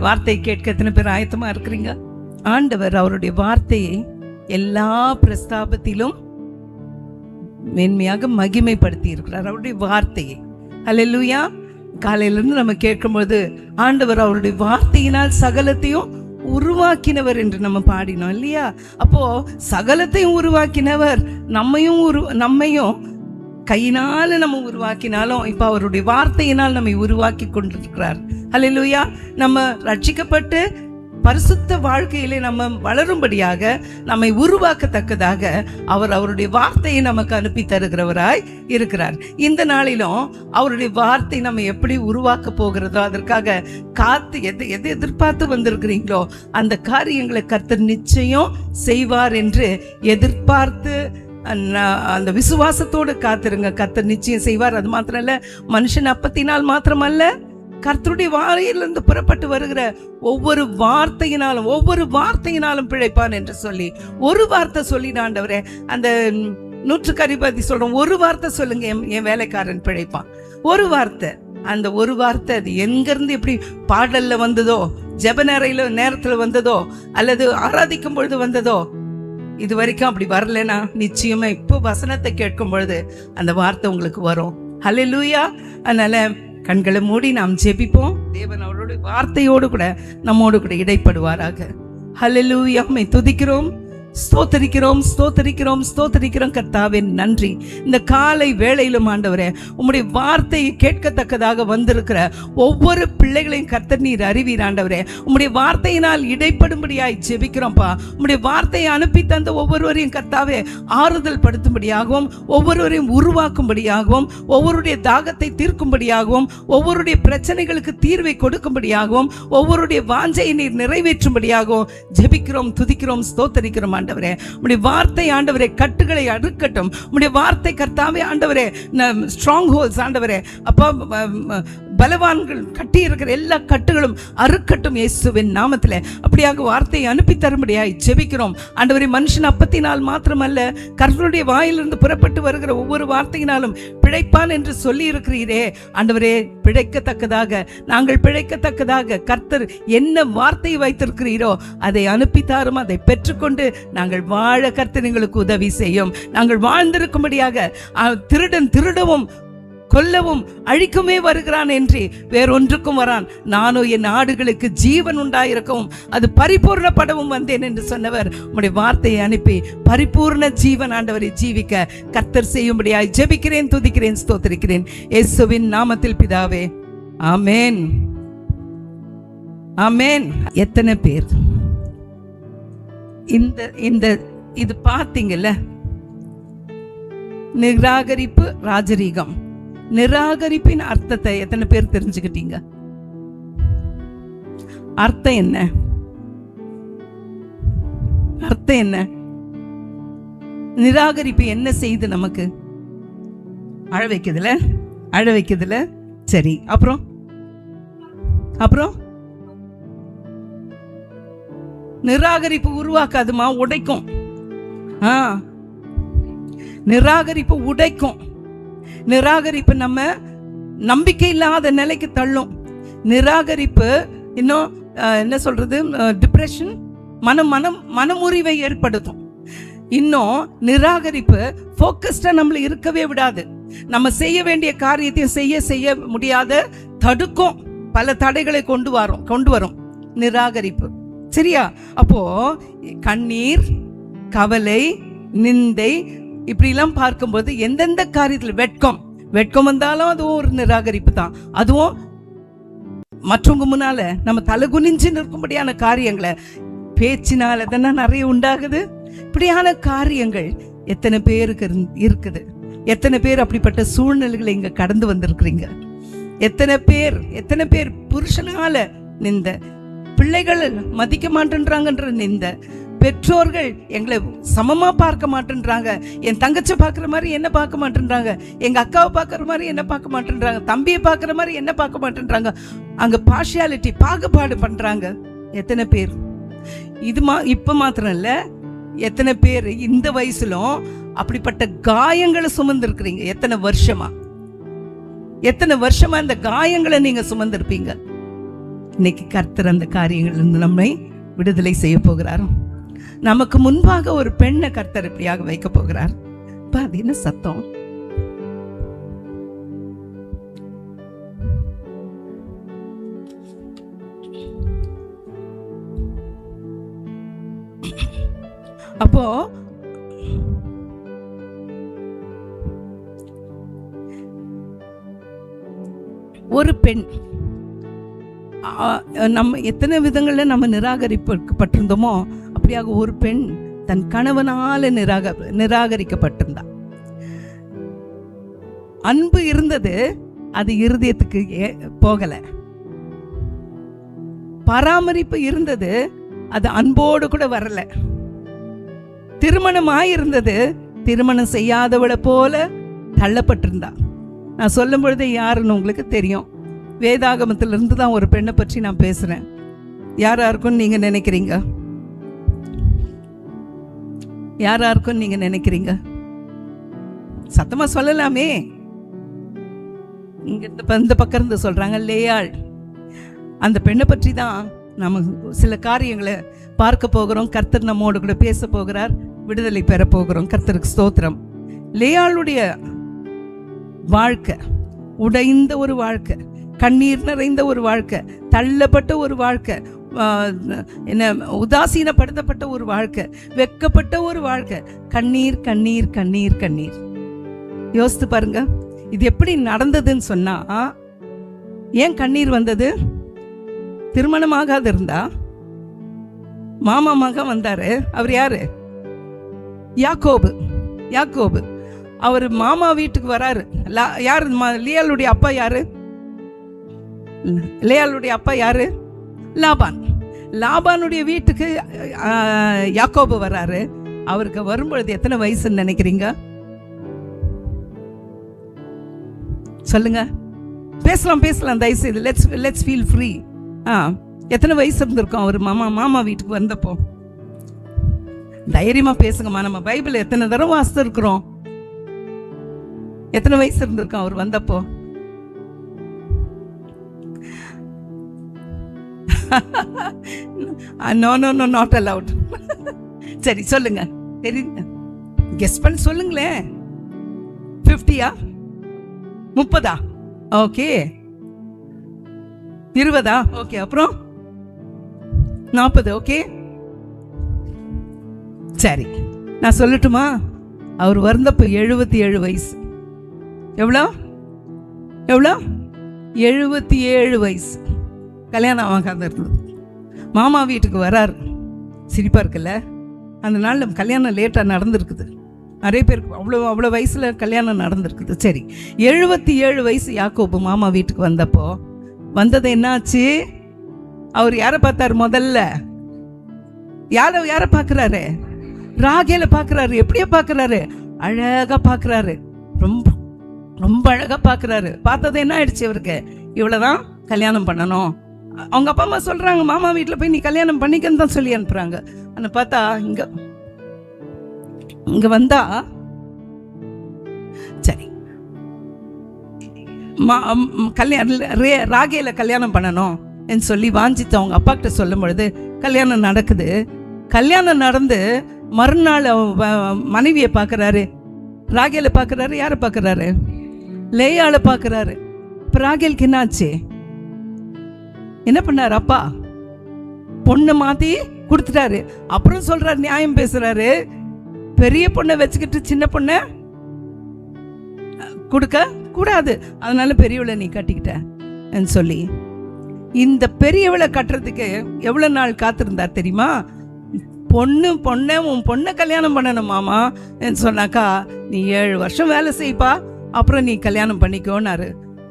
வார்த்தையை கேட்க எத்தனை பேர் ஆயத்தமா இருக்கிறீங்க? ஆண்டவர் அவருடைய வார்த்தையை எல்லா பிரஸ்தாபத்திலும் மேன்மையாக மகிமைப்படுத்தி இருக்கிறார். அவருடைய வார்த்தையை அல்லேலூயா. காலையிலிருந்து நம்ம கேட்கும்போது ஆண்டவர் அவருடைய வார்த்தையினால் சகலத்தையும் உருவாக்கினவர் என்று நம்ம பாடினோம் இல்லையா? அப்போ சகலத்தையும் உருவாக்கினவர் நம்மையும் கையினால நம்ம உருவாக்கினாலும் இப்ப அவருடைய வார்த்தையினால் நம்மை உருவாக்கி கொண்டிருக்கிறார். அல்லேலூயா. நம்ம ரட்சிக்கப்பட்டு பரிசுத்த வாழ்க்கையிலே நம்ம வளரும்படியாக நம்மை உருவாக்கத்தக்கதாக அவர் அவருடைய வார்த்தையை நமக்கு அனுப்பி தருகிறவராய் இருக்கிறார். இந்த நாளிலும் அவருடைய வார்த்தை நம்ம எப்படி உருவாக்க போகிறதோ அதற்காக காத்து எதை எதிர்பார்த்து வந்திருக்கிறீங்களோ அந்த காரியங்களை கர்த்தர் நிச்சயம் செய்வார் என்று எதிர்பார்த்து அந்த விசுவாசத்தோடு காத்திருங்க. கர்த்தர் நிச்சயம் செய்வார். அது மாத்திரம் இல்ல, மனுஷன் அப்பத்தினால் மாத்திரமல்ல, கர்த்தருடைய வாயிலிருந்து புறப்பட்டு வருகிற ஒவ்வொரு வார்த்தையினாலும் பிழைப்பான் என்று சொல்லி ஒரு வார்த்தை சொல்லி ஆண்டவரே, அந்த 100 சொல்றோம், ஒரு வார்த்தை சொல்லுங்க என் வேலைக்காரன் பிழைப்பான். ஒரு வார்த்தை, அந்த ஒரு வார்த்தை அது எங்கிருந்து எப்படி பாடல்ல வந்ததோ, ஜெப நேரத்துல வந்ததோ, அல்லது ஆராதிக்கும் பொழுது வந்ததோ, இது வரைக்கும் அப்படி வரலனா நிச்சயமா இப்போ வசனத்தை கேட்கும் பொழுது அந்த வார்த்தை உங்களுக்கு வரும். ஹல்லேலூயா. அதனால கண்களை மூடி நாம் ஜெபிப்போம். தேவன் அவருடைய வார்த்தையோடு கூட நம்மோடு கூட இடைப்படுவாராக. ஹல்லேலூயா. மை துதிக்கிறோம், ஸ்தோத்தரிக்கிறோம் கர்த்தாவே, நன்றி. இந்த காலை வேளையிலும் ஆண்டவரே உம்முடைய வார்த்தையை கேட்கத்தக்கதாக வந்திருக்கிற ஒவ்வொரு பிள்ளைகளையும் கர்த்தர் நீர் அறிவீர் ஆண்டவரே. உம்முடைய வார்த்தையினால் இடைப்படும்படியாய் ஜெபிக்கிறோம்ப்பா. உம்முடைய வார்த்தையை அனுப்பி தந்த ஒவ்வொருவரையும் கர்த்தாவே ஆறுதல் படுத்தும்படியாகவும், ஒவ்வொருவரையும் உருவாக்கும்படியாகவும், ஒவ்வொருடைய தாகத்தை தீர்க்கும்படியாகவும், ஒவ்வொருடைய பிரச்சனைகளுக்கு தீர்வை கொடுக்கும்படியாகவும், ஒவ்வொருடைய வாஞ்சையை நீர் நிறைவேற்றும்படியாகவும் ஜெபிக்கிறோம், துதிக்கிறோம், ஸ்தோத்தரிக்கிறோம் ஆண்டவரே. உம்முடைய வார்த்தை ஆண்டவரே கட்டுகளை அறுக்கட்டும். உம்முடைய வார்த்தை கர்த்தாவே ஆண்டவரே ஸ்ட்ராங் ஹோல்ஸ் ஆண்டவரே அப்பா, பலவான்கள் கட்டி இருக்கிற எல்லா கட்டுகளும் அறுக்கட்டும் இயேசுவின் நாமத்திலே. அப்படியாக வார்த்தையை அனுப்பி தரும்படியாய் ஜெபிக்கிறோம் ஆண்டவரே. மனுஷன் அப்பத்தினால் மாத்திரமல்ல, கர்த்தருடைய வாயிலிருந்து புறப்பட்டு வருகிற ஒவ்வொரு வார்த்தையினாலும் பிழைப்பான் என்று சொல்லி இருக்கிறீரே ஆண்டவரே. நாங்கள் பிழைக்கத்தக்கதாக கர்த்தர் என்ன வார்த்தையை வைத்திருக்கிறீரோ அதை அனுப்பி தாரும். அதை பெற்றுக்கொண்டு நாங்கள் வாழ கர்த்தர் எங்களுக்கு உதவி செய்யும். நாங்கள் வாழ்ந்திருக்கும்படியாக திருடன் திருடவும் கொல்லவும் அழிக்குமே வருகிறான் என்று வேறொன்றுக்கும் வரான், நானோ என் ஆடுகளுக்கு ஜீவன் உண்டாயிருக்கவும் அது பரிபூர்ணப்படவும் வந்தேன் என்று சொன்னவர் உம்முடைய வார்த்தையை அனுப்பி பரிபூர்ண ஜீவன் ஆண்டவரை ஜீவிக்க கர்த்தர் செய்யும்படியாய் ஜெபிக்கிறேன், துதிக்கிறேன், ஸ்தோத்திரிக்கிறேன் இயேசுவின் நாமத்தில் பிதாவே, ஆமென், ஆமென். எத்தனை பேர் இது பார்த்தீங்கல்ல? நிராகரிப்பு, ராஜரீகம். நிராகரிப்பின் அர்த்தத்தை எத்தனை பேர் தெரிஞ்சுக்கிட்டீங்க? அர்த்தம் என்ன? அர்த்தம் என்ன? நிராகரிப்பு என்ன செய்து நமக்கு? அழ வைக்குதுல. சரி, அப்புறம் நிராகரிப்பு உருவாக்காதுமா, உடைக்கும். நிராகரிப்பு உடைக்கும். நிராகரிப்பு நம்ம நம்பிக்கை இல்லாத நிலைக்கு தள்ளும். நிராகரிப்பு இன்னும் என்ன சொல்றது, டிப்ரெஷன், மனமுறிவை ஏற்படுத்தும். இன்னும் நிராகரிப்பு ஃபோக்கஸ்டா நம்மள இருக்கவே விடாது. நம்ம செய்ய வேண்டிய காரியத்தையும் செய்ய முடியாத தடுக்கும். பல தடைகளை கொண்டு வரும் நிராகரிப்பு. சரியா? அப்போ கண்ணீர், கவலை, நிந்தை இப்படிலாம் பார்க்கும்போது எந்தெந்த காரியத்தில் வெட்கம் வந்தாலும் அதுவும் ஒரு நிராகரிப்பு தான். அதுவும் மற்றவங்க முன்னால நம்ம தலை குனிஞ்சு நிற்கும்படியான காரியங்களை பேச்சினால தானே நிறைய உண்டாகுது. இப்படியான காரியங்கள் எத்தனை பேருக்கு இருக்குது? எத்தனை பேர் அப்படிப்பட்ட சூழ்நிலைகளை இங்க கடந்து வந்திருக்கிறீங்க? எத்தனை பேர் புருஷனால நிந்த, பிள்ளைகள் மதிக்க மாட்டேன்றாங்கன்ற நிந்த, பெற்றோர்கள் எங்களை சமமா பார்க்க மாட்டேன்றாங்க, என் தங்கச்சி பார்க்குற மாதிரி என்ன பார்க்க மாட்டேன்றாங்க, எங்க அக்காவை பார்க்குற மாதிரி என்ன பார்க்க மாட்டேன்றாங்க, தம்பியை பார்க்குற மாதிரி என்ன பார்க்க மாட்டேன்றாங்க, அங்க பார்ஷியாலிட்டி, பாகுபாடு பண்றாங்க. எத்தனை பேர்? இப்ப மாத்திரம் இல்ல, எத்தனை பேர் இந்த வயசுலும் அப்படிப்பட்ட காயங்களை சுமந்திருக்கிறீங்க? எத்தனை வருஷமா இந்த காயங்களை நீங்க சுமந்திருப்பீங்க? இன்னைக்கு கர்த்தர் அந்த காரியங்களிலிருந்து நம்மை விடுதலை செய்ய போகிறார். நமக்கு முன்பாக ஒரு பெண்ணை கர்த்தர் இப்படியாக வைக்க போகிறார். அது என்ன சத்தம்? அப்போ ஒரு பெண், நம்ம எத்தனை விதங்கள்ல நம்ம நிராகரிக்கப்பட்டிருந்தோமோ அப்படியாக ஒரு பெண் தன் கணவனால நிராகரிக்கப்பட்டிருந்தா. அன்பு இருந்தது, அது இருதயத்துக்கு போகல. பராமரிப்பு இருந்தது, அது அன்போடு கூட வரல. திருமணம் ஆயிருந்தது, திருமணம் செய்யாதவளை போல தள்ளப்பட்டிருந்தா. நான் சொல்லும் பொழுது யாருன்னு உங்களுக்கு தெரியும். வேதாகமத்திலிருந்து தான் ஒரு பெண்ணை பற்றி நான் பேசுறேன். யாராருக்கும் நீங்க நினைக்கிறீங்க? யாராருக்கும் நீங்க நினைக்கிறீங்க? சத்தமா சொல்லலாமே. இங்க இந்த பக்கம் இருந்து சொல்றாங்க லேயாள். அந்த பெண்ணை பற்றி தான் நம்ம சில காரியங்களை பார்க்க போகிறோம். கர்த்தர் நம்மோடு கூட பேச போகிறார். விடுதலை பெற போகிறோம். கர்த்தருக்கு ஸ்தோத்திரம். லேயாளுடைய வாழ்க்கை உடைந்த ஒரு வாழ்க்கை, கண்ணீர் நிறைந்த ஒரு வாழ்க்கை, தள்ளப்பட்ட ஒரு வாழ்க்கை, என்ன உதாசீனப்படுத்தப்பட்ட ஒரு வாழ்க்கை, வெக்கப்பட்ட ஒரு வாழ்க்கை. கண்ணீர் கண்ணீர் கண்ணீர் கண்ணீர். யோசித்து பாருங்க, இது எப்படி நடந்ததுன்னு சொன்னா, ஏன் கண்ணீர் வந்தது? திருமணமாகாது இருந்தா மாமா மகன் வந்தாரு. அவர் யாரு? யாக்கோபு. யாக்கோபு அவர் மாமா வீட்டுக்கு வராரு. யாரு? லேயாளுடைய அப்பா யாரு? லேயாளுடைய அப்பா யாரு? லாபான். லாபானுடைய வீட்டுக்கு யாக்கோபு வராரு. அவருக்கு வரும்பொழுது எத்தனை வயசுன்னு நினைக்கிறீங்க? சொல்லுங்க, பேசலாம் பேசலாம் தயவுசெய்து. Let's feel free. எத்தனை வயசு இருந்திருக்கோம் அவர் மாமா வீட்டுக்கு வந்தப்போ? தைரியமா பேசுங்கம்மா. நம்ம பைபிள் எத்தனை தடவை வாசித்து இருக்கிறோம். எத்தனை வயசு இருந்திருக்கோம் அவர் வந்தப்போ? No no no not allowed. சரி சொல்லுங்க, தெரியுங்க, கெஸ் பண்ணி சொல்லுங்களேன். 50-ஆ 30-ஆ? ஓகே. 20-ஆ? ஓகே. அப்புறம் 40. ஓகே சரி, நான் சொல்லட்டுமா? அவர் வந்தப்போ 77 வயசு. எவ்வளோ? 77 வயசு. கல்யாணம் ஆகாத இருந்தது. மாமா வீட்டுக்கு வராரு. சிரிப்பா இருக்குல்ல? அந்த நாள் கல்யாணம் லேட்டாக நடந்திருக்குது. நிறைய பேருக்கு அவ்வளோ வயசுல கல்யாணம் நடந்திருக்குது. சரி, 77 வயசு யாக்கோபு மாமா வீட்டுக்கு வந்தப்போ வந்தது என்னாச்சு? அவர் யாரை பார்த்தாரு? முதல்ல யாரை பார்க்குறாரு? ராகேல பார்க்குறாரு. எப்படியா பார்க்குறாரு? அழகா பார்க்குறாரு. ரொம்ப ரொம்ப அழகா பார்க்குறாரு. பார்த்தது என்ன ஆயிடுச்சு அவருக்கு? இவ்வளோதான் கல்யாணம் பண்ணணும். அவங்க அப்பா அம்மா சொல்றாங்க, மாமா வீட்டில் போய் நீ கல்யாணம் பண்ணிக்கன்னு தான் சொல்லி அனுப்புறாங்க. ஆனால் பார்த்தா இங்க வந்தா சரி ராகேல கல்யாணம் பண்ணணும் சொல்லி வாஞ்சித்து அவங்க அப்பா கிட்ட சொல்லும் பொழுது கல்யாணம் நடக்குது. கல்யாணம் நடந்து மறுநாள் மனைவியை பார்க்குறாரு. ராகேல பார்க்குறாரு. யாரை பார்க்குறாரு? லேயாளை பார்க்குறாரு. இப்போ ராகேலுக்கு என்னாச்சு? என்ன பண்ணாரு அப்பா? பொண்ணை மாற்றி கொடுத்துட்டாரு. அப்புறம் சொல்றாரு, நியாயம் பேசுறாரு, பெரிய பொண்ணை வச்சுக்கிட்டு சின்ன பொண்ணை கொடுக்க கூடாது, அதனால பெரியவளை நீ கட்டிக்கிட்ட சொல்லி. இந்த பெரியவளை கட்டுறதுக்கு எவ்வளவு நாள் காத்திருந்தார் தெரியுமா? உன் பொண்ணை கல்யாணம் பண்ணணும் மாமா சொன்னாக்கா, நீ 7 வருஷம் வேலை செய்ப்பா, அப்புறம் நீ கல்யாணம் பண்ணிக்கோன்னாரு.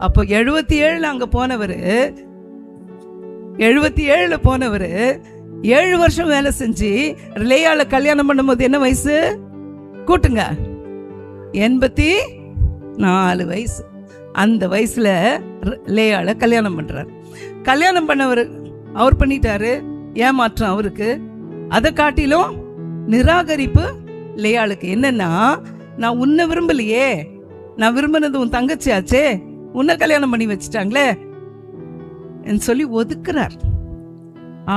அப்போ 77 அங்க போனவர், 77 போனவர் 7 வருஷம் வேலை செஞ்சு லேயாளை கல்யாணம் பண்ணும்போது என்ன வயசு? கூட்டுங்க, 84 வயசு. அந்த வயசுல லேயாளை கல்யாணம் பண்றாரு. கல்யாணம் பண்ணவர் அவர் பண்ணிட்டாரு. ஏமாற்றம் அவருக்கு. அதை காட்டிலும் நிராகரிப்பு லேயாளுக்கு. என்னன்னா, நான் உன்னை விரும்பலையே, நான் விரும்பினது உன் தங்கச்சி ஆச்சே, உன்னை கல்யாணம் பண்ணி வச்சுட்டாங்களே. சொல்லி ஒதுக்குறார்.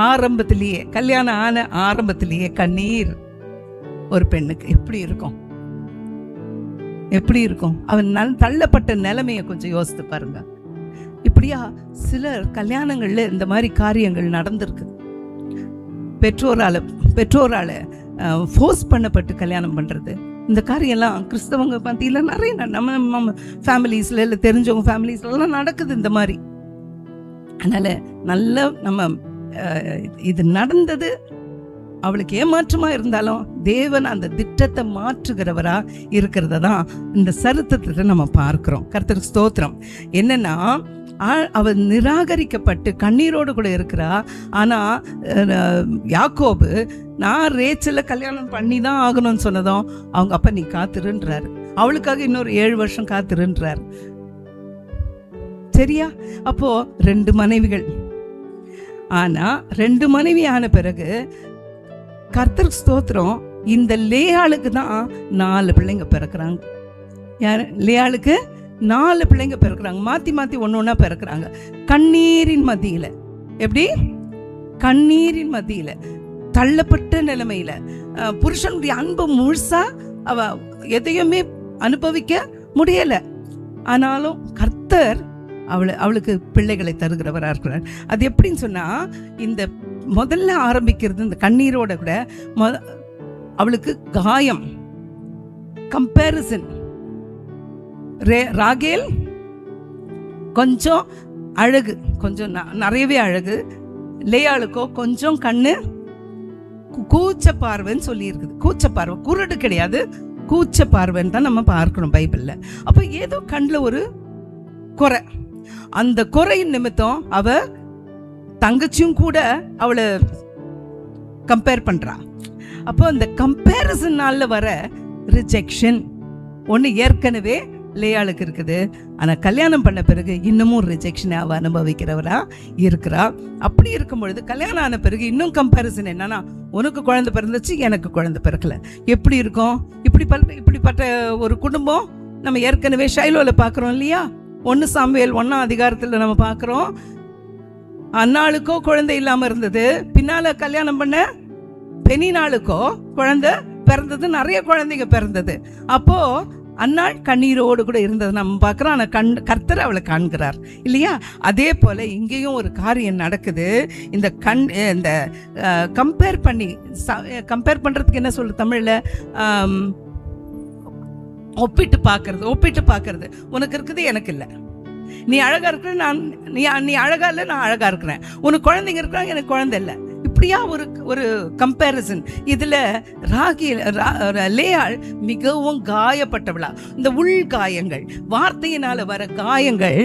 ஆரம்பத்திலேயே, கல்யாணம் ஆன ஆரம்பத்திலேயே கண்ணீர் ஒரு பெண்ணுக்கு எப்படி இருக்கும்? எப்படி இருக்கும்? அவன் தள்ளப்பட்ட நிலைமையை கொஞ்சம் யோசித்து பாருங்க. இப்படியா சிலர் கல்யாணங்கள்ல இந்த மாதிரி காரியங்கள் நடந்திருக்கு. பெற்றோரால ஃபோர்ஸ் பண்ணப்பட்டு கல்யாணம் பண்றது, இந்த காரியம்லாம் கிறிஸ்தவங்க பத்தியில நிறைய நம்ம ஃபேமிலிஸ்ல இல்லை தெரிஞ்சவங்க ஃபேமிலிஸ்லாம் நடக்குது இந்த மாதிரி. அதனால நல்ல நம்ம இது நடந்தது அவளுக்கு ஏமாற்றமா இருந்தாலும் தேவன் அந்த திட்டத்தை மாற்றுகிறவரா இருக்கிறத தான் இந்த சரித்திரத்தை நம்ம பார்க்கிறோம். கர்த்தருக்கு ஸ்தோத்திரம். என்னன்னா, அவள் நிராகரிக்கப்பட்டு கண்ணீரோடு கூட இருக்கிறா. ஆனா யாக்கோபு நான் ரேச்சலை கல்யாணம் பண்ணி தான் ஆகணும்னு சொன்னதும் அவங்க அப்பா நீ காத்துருன்றாரு, அவளுக்காக இன்னொரு 7 வருஷம் காத்துருன்றாரு. சரியா? அப்போ 2 மனைவிகள். ஆனா 2 மனைவி ஆன பிறகு கர்த்தருக்கு ஸ்தோத்திரம், இந்த லேயாளுக்கு தான் 4 பிள்ளைங்க பிறக்கிறாங்க. யாரு? லேயாளுக்கு 4 பிள்ளைங்க பிறக்கிறாங்க. மாத்தி மாத்தி ஒன்னொன்னா பிறக்கிறாங்க. கண்ணீரின் மத்தியில. எப்படி? கண்ணீரின் மத்தியில, தள்ளப்பட்ட நிலைமையில, புருஷனுடைய அன்பு முழுசா அவ எதையுமே அனுபவிக்க முடியல. ஆனாலும் கர்த்தர் அவளுக்கு பிள்ளைகளை தருகிறவராக இருக்கிறார். அது எப்படின்னு சொன்னா, இந்த முதல்ல ஆரம்பிக்கிறது இந்த கண்ணீரோட கூட அவளுக்கு காயம், கம்பேரிசன். ராகேல் கொஞ்சம் அழகு, கொஞ்சம் நிறையவே அழகு. லேயாளுக்கோ கொஞ்சம் கண்ணு கூச்ச பார்வைன்னு சொல்லி இருக்குது. கூச்ச பார்வை, குருடு கிடையாது, கூச்ச பார்வைன்னு தான் நம்ம பார்க்கணும் பைபிள்ல. அப்போ ஏதோ கண்ணில் ஒரு குறை. அந்த குறையின் நிமித்தம் அவ தங்கச்சியும் கூட அவளை கம்பேர் பண்றா. அப்போ அந்த கம்பேரிசனால வர ரிஜெக்ஷன் ஒன்று ஏற்கனவே லேயாளுக்கு இருக்குது. ஆனா கல்யாணம் பண்ண பிறகு இன்னமும் ரிஜெக்ஷனை அவ அனுபவிக்கிறவரா இருக்கிறா. அப்படி இருக்கும் பொழுது கல்யாணம் ஆன பிறகு இன்னும் கம்பேரிசன் என்னன்னா, உனக்கு குழந்தை பிறந்துச்சு, எனக்கு குழந்தை பிறக்கல. எப்படி இருக்கும்? இப்படிப்பட்ட ஒரு குடும்பம் நம்ம ஏற்கனவே ஷைலோல பாக்குறோம் இல்லையா? 1 சாமுவேல் 1ஆம் அதிகாரத்துல நம்ம பாக்குறோம். அன்னாளுக்கோ குழந்தை இல்லாம இருந்தது, பின்னால கல்யாணம் பண்ண பெனினாளுக்கோ குழந்தை பிறந்தது, நிறைய குழந்தைங்க பிறந்தது. அப்போ அன்னாள் கண்ணீரோடு கூட இருந்தது நம்ம பார்க்குறோம். ஆனால் கர்த்தர் அவளை காண்கிறார் இல்லையா? அதே போல் இங்கேயும் ஒரு காரியம் நடக்குது. இந்த கம்பேர் பண்ணுறதுக்கு என்ன சொல்லு தமிழில்? ஒப்பிட்டு பார்க்கறது. உனக்கு இருக்குது, எனக்கு இல்லை. நீ அழகா இருக்கிற, நீ அழகா இல்லை, நான் அழகா இருக்கிறேன். உனக்கு குழந்தைங்க இருக்கிறாங்க, எனக்கு குழந்தை இல்லை. இப்படியா ஒரு கம்பேரிசன். இதுல லேயாள் மிகவும் காயப்பட்டவளா. இந்த உள் காயங்கள், வார்த்தையினால வர காயங்கள்,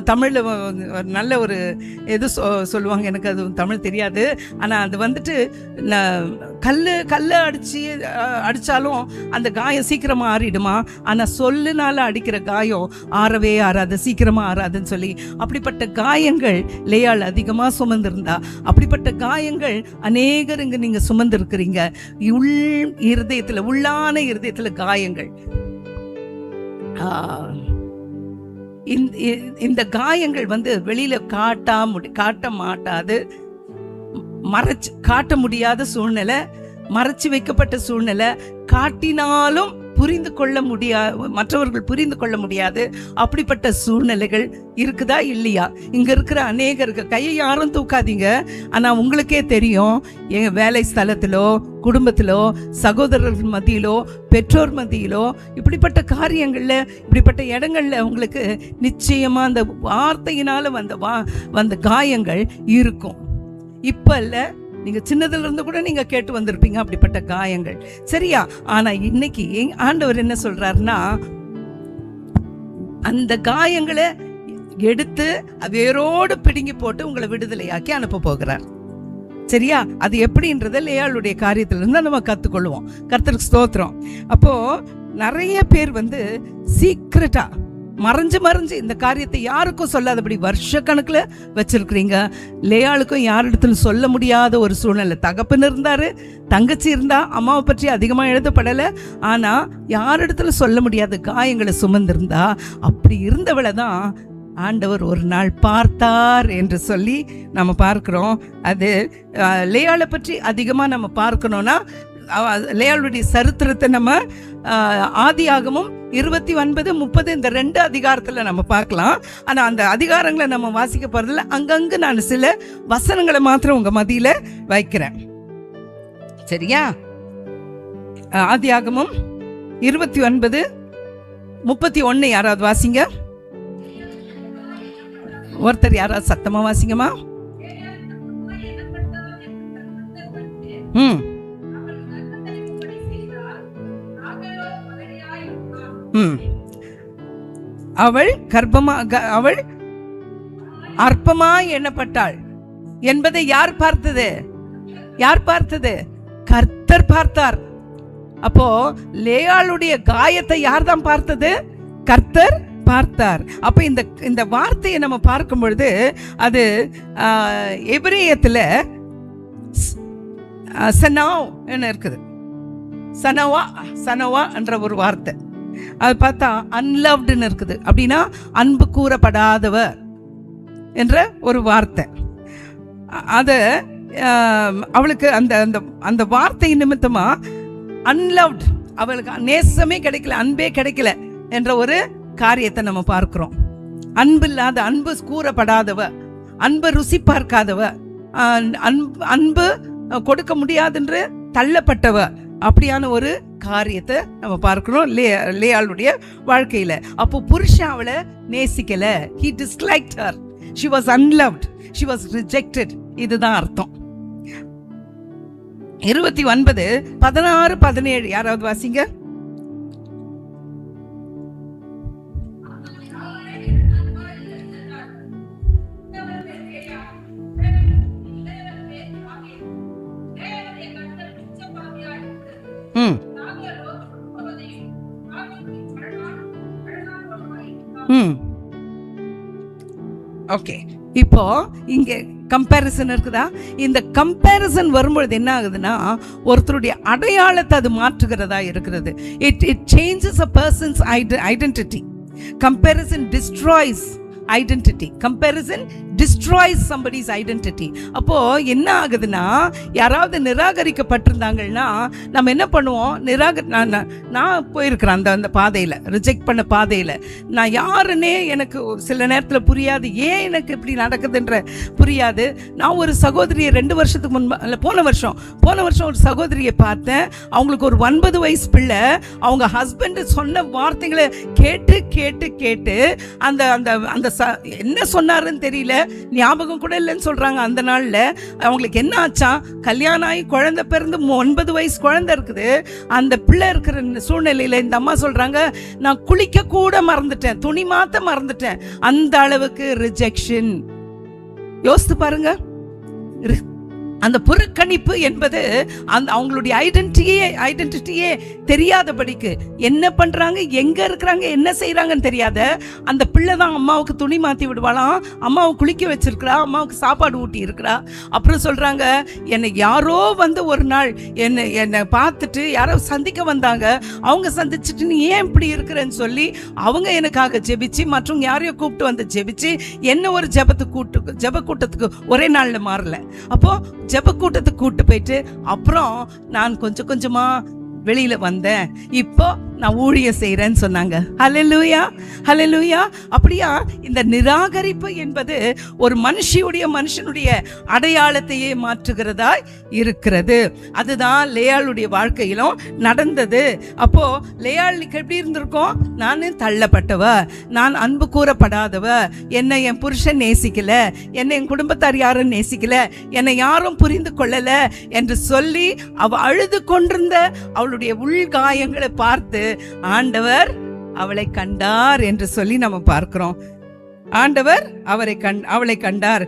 தமிழ்ல நல்ல ஒரு எது சொல்லுவாங்க, எனக்கு அது தமிழ் தெரியாது. ஆனா அது வந்துட்டு கல்லு அடிச்சாலும் அந்த காயம் சீக்கிரமா ஆறிடுமா? ஆனா சொல்லுனால அடிக்கிற காயம் ஆறவே ஆறாது, சீக்கிரமா ஆறாதுன்னு சொல்லி அப்படிப்பட்ட காயங்கள் லேயாள் அதிகமா சுமந்திருந்தா. அப்படிப்பட்ட காயங்கள் அநேகர் இங்க நீங்க சுமந்திருக்கிறீங்க. உள்ளான இருதயத்துல காயங்கள். இந்த காயங்கள் வெளியில காட்ட மாட்டாது, காட்ட முடியாத சூழ்நிலை, மறைச்சு வைக்கப்பட்ட சூழ்நிலை. காட்டினாலும் மற்றவர்கள் புரிந்து கொள்ள முடியாது. அப்படிப்பட்ட சூழ்நிலைகள் இருக்குதா இல்லையா? இங்க இருக்கிற அநேகருக்கு கையை யாரும் தூக்காதீங்க. ஆனா உங்களுக்கே தெரியும், எங்க வேலை ஸ்தலத்திலோ, குடும்பத்திலோ, சகோதரர்கள் மத்தியிலோ, பெற்றோர் மத்தியிலோ, இப்படிப்பட்ட காரியங்கள்ல, இப்படிப்பட்ட இடங்கள்ல உங்களுக்கு நிச்சயமா அந்த வார்த்தையினால வந்த காயங்கள் இருக்கும். இப்ப இல்ல, நீங்க சின்னதுல இருந்து கூட நீங்க கேட்டு வந்திருப்பீங்க அப்படிப்பட்ட காயங்கள். சரியா? ஆனா இன்னைக்கு ஆண்டவர் என்ன சொல்றாருன்னா, அந்த காயங்களை எடுத்து வேரோடு பிடுங்கி போட்டு உங்களை விடுதலையாக்கி அனுப்ப போகிறார். சரியா? அது எப்படின்றத லேயாளுடைய காரியத்துல இருந்து நம்ம கத்துக்கொள்வோம். கர்த்தருக்கு ஸ்தோத்திரம். அப்போ நிறைய பேர் சீக்கிரட்டா மறைஞ்சு இந்த காரியத்தை யாருக்கும் சொல்லாதபடி வருஷ கணக்குல வச்சிருக்கிறீங்க. லேயாளுக்கும் யாரிடத்துல சொல்ல முடியாத ஒரு சூழ்நிலை. தகப்பன் இருந்தாரு, தங்கச்சி இருந்தா, அம்மாவை பற்றி அதிகமா எழுதப்படலை. ஆனா யாரிடத்துல சொல்ல முடியாத காயங்களை சுமந்திருந்தா, அப்படி இருந்தவளை தான் ஆண்டவர் ஒரு நாள் பார்த்தார் என்று சொல்லி நம்ம பார்க்கிறோம். அது லேயாளை பற்றி அதிகமாக நம்ம பார்க்கணும்னா லேயாளுடைய சரித்திரத்தை நம்ம ஆதியாகமும் 29, 30 இந்த 2 அதிகாரத்தில் நம்ம பார்க்கலாம். ஆனால் அந்த அதிகாரங்களை நம்ம வாசிக்க போகிறதில்ல. அங்கங்கே நான் சில வசனங்களை மாத்திரம் உங்கள் மத்தியில் வைக்கிறேன். சரியா? ஆதியாகமும் 29, 31 யாராவது வாசிங்க. ஒருத்தர் யாராவது சத்தமா வாசிங்கம்மா. அவள் அவள் அற்பமாய் எண்ணப்பட்டாள் என்பதை யார் பார்த்தது? கர்த்தர் பார்த்தார். அப்போ லேயாளுடைய காயத்தை யார் தான் பார்த்தது? கர்த்தர் பார்த்தார். அப்ப இந்த வார்த்தையை நம்ம பார்க்கும் பொழுது அது எபிரேயத்துல சனாவ் என்ன இருக்குது, சனவா என்ற ஒரு வார்த்தை. அது பார்த்தா அன்லவ்டுன்னு இருக்குது. அப்படின்னா அன்பு கூறப்படாதவ என்ற ஒரு வார்த்தை. அது அவளுக்கு அந்த அந்த அந்த வார்த்தை நிமித்தமா அன்லவ்ட், அவளுக்கு நேசமே கிடைக்கல, அன்பே கிடைக்கல என்ற ஒரு காரியத்தை நம்ம பார்க்கிறோம். அன்பு இல்லாத, அன்பு கூறப்படாதவ, அன்பு ருசி பார்க்காதவ, அன்பு கொடுக்க முடியாதுன்று தள்ளப்பட்டவ, அப்படியான ஒரு காரியத்தை நம்ம பார்க்கிறோம் லேயாளுடைய வாழ்க்கையில. அப்போ புருஷன் அவளை நேசிக்கல. He disliked her. She was unloved. She was rejected. இதுதான் அர்த்தம். 29, 16, 17 யாராவது வாசிங்க. ஓகே, இப்போ இங்க கம்பேரிசன் இருக்குதா? இந்த கம்பேரிசன் வரும்பொழுது என்ன ஆகுதுன்னா, ஒருத்தருடைய அடையாளத்தை அது மாற்றுகிறதா இருக்கிறது. It changes a person's identity. Comparison destroys identity. Comparison destroys somebody's identity. அப்போ என்ன ஆகுதுன்னா, யாராவது நிராகரிக்கப்பட்டிருந்தாங்கன்னா நம்ம என்ன பண்ணுவோம்? நான் போயிருக்கிறேன் அந்த பாதையில், ரிஜெக்ட் பண்ண பாதையில். நான் யாருன்னே எனக்கு சில நேரத்தில் புரியாது. ஏன் எனக்கு இப்படி நடக்குதுன்ற புரியாது. நான் ஒரு சகோதரியை 2 வருஷத்துக்கு முன்பு, இல்லை போன வருஷம் ஒரு சகோதரியை பார்த்தேன். அவங்களுக்கு ஒரு 9 வயசு பிள்ளை. அவங்க ஹஸ்பண்ட் சொன்ன வார்த்தைகளை கேட்டு கேட்டு கேட்டு அந்த அந்த அந்த என்ன சொன்னாருன்னு தெரியல, ஞாபகம் கூட இல்லைன்னு சொல்றாங்க. அந்த நாள்ல அவங்களுக்கு என்ன ஆச்சா, கல்யாணம் ஆகி குழந்தை பிறந்து 9 வயசு குழந்தை இருக்குது. அந்த பிள்ளை இருக்கிற சூழ்நிலையில இந்த அம்மா சொல்றாங்க, நான் குளிக்க கூட மறந்துட்டேன், துணி மாத்த மறந்துட்டேன். அந்த அளவுக்கு ரிஜெக்ஷன். யோசித்து பாருங்க. அந்த புறக்கணிப்பு என்பது அந்த அவங்களுடைய ஐடென்டிட்டியே தெரியாதபடிக்கு என்ன பண்றாங்க, எங்க இருக்கிறாங்க, என்ன செய்யறாங்கன்னு தெரியாத அந்த பிள்ளை தான் அம்மாவுக்கு துணி மாத்தி விடுவாளாம், அம்மாவை குளிக்க வச்சிருக்கிறா, அம்மாவுக்கு சாப்பாடு ஊட்டி இருக்கிறா. அப்புறம் சொல்றாங்க, என்னை யாரோ வந்து ஒரு நாள் என்னை பார்த்துட்டு யாரோ சந்திக்க வந்தாங்க. அவங்க சந்திச்சுட்டு நீ ஏன் இப்படி இருக்கிறேன்னு சொல்லி அவங்க எனக்காக ஜெபிச்சு, மற்றும் யாரையோ கூப்பிட்டு வந்து ஜெபிச்சு என்ன ஒரு ஜெப கூட்டத்துக்கு ஒரே நாள்ல மாறல. அப்போ ஜெப கூட்டத்துக்கு கூட்டு போயிட்டு அப்புறம் நான் கொஞ்சம் கொஞ்சமா வெளியில வந்தேன், இப்போ நான் ஊழியம் செய்யறேன்னு சொன்னாங்க. ஹல்லேலூயா, ஹல்லேலூயா. அப்படியா, இந்த நிராகரிப்பு என்பது ஒரு மனுஷனுடைய அடையாளத்தையே மாற்றுகிறதா இருக்கிறது. அதுதான் லேயாளுடைய வாழ்க்கையிலும் நடந்தது. அப்போ லேயாளுக்கு எப்படி இருந்திருக்கும்? நான் தள்ளப்பட்டவ, நான் அன்பு கூறப்படாதவ, என்னை என் புருஷன் நேசிக்கல, என்னை என் குடும்பத்தார் யாரும் நேசிக்கல, என்னை யாரும் புரிந்து கொள்ளல என்று சொல்லி அவ அழுது கொண்டிருந்த அவளுடைய உள்காயங்களை பார்த்து ஆண்டவர் அவளை கண்டார் என்று சொல்லி நம்ம பார்க்கிறோம். ஆண்டவர் அவளை கண்டார்.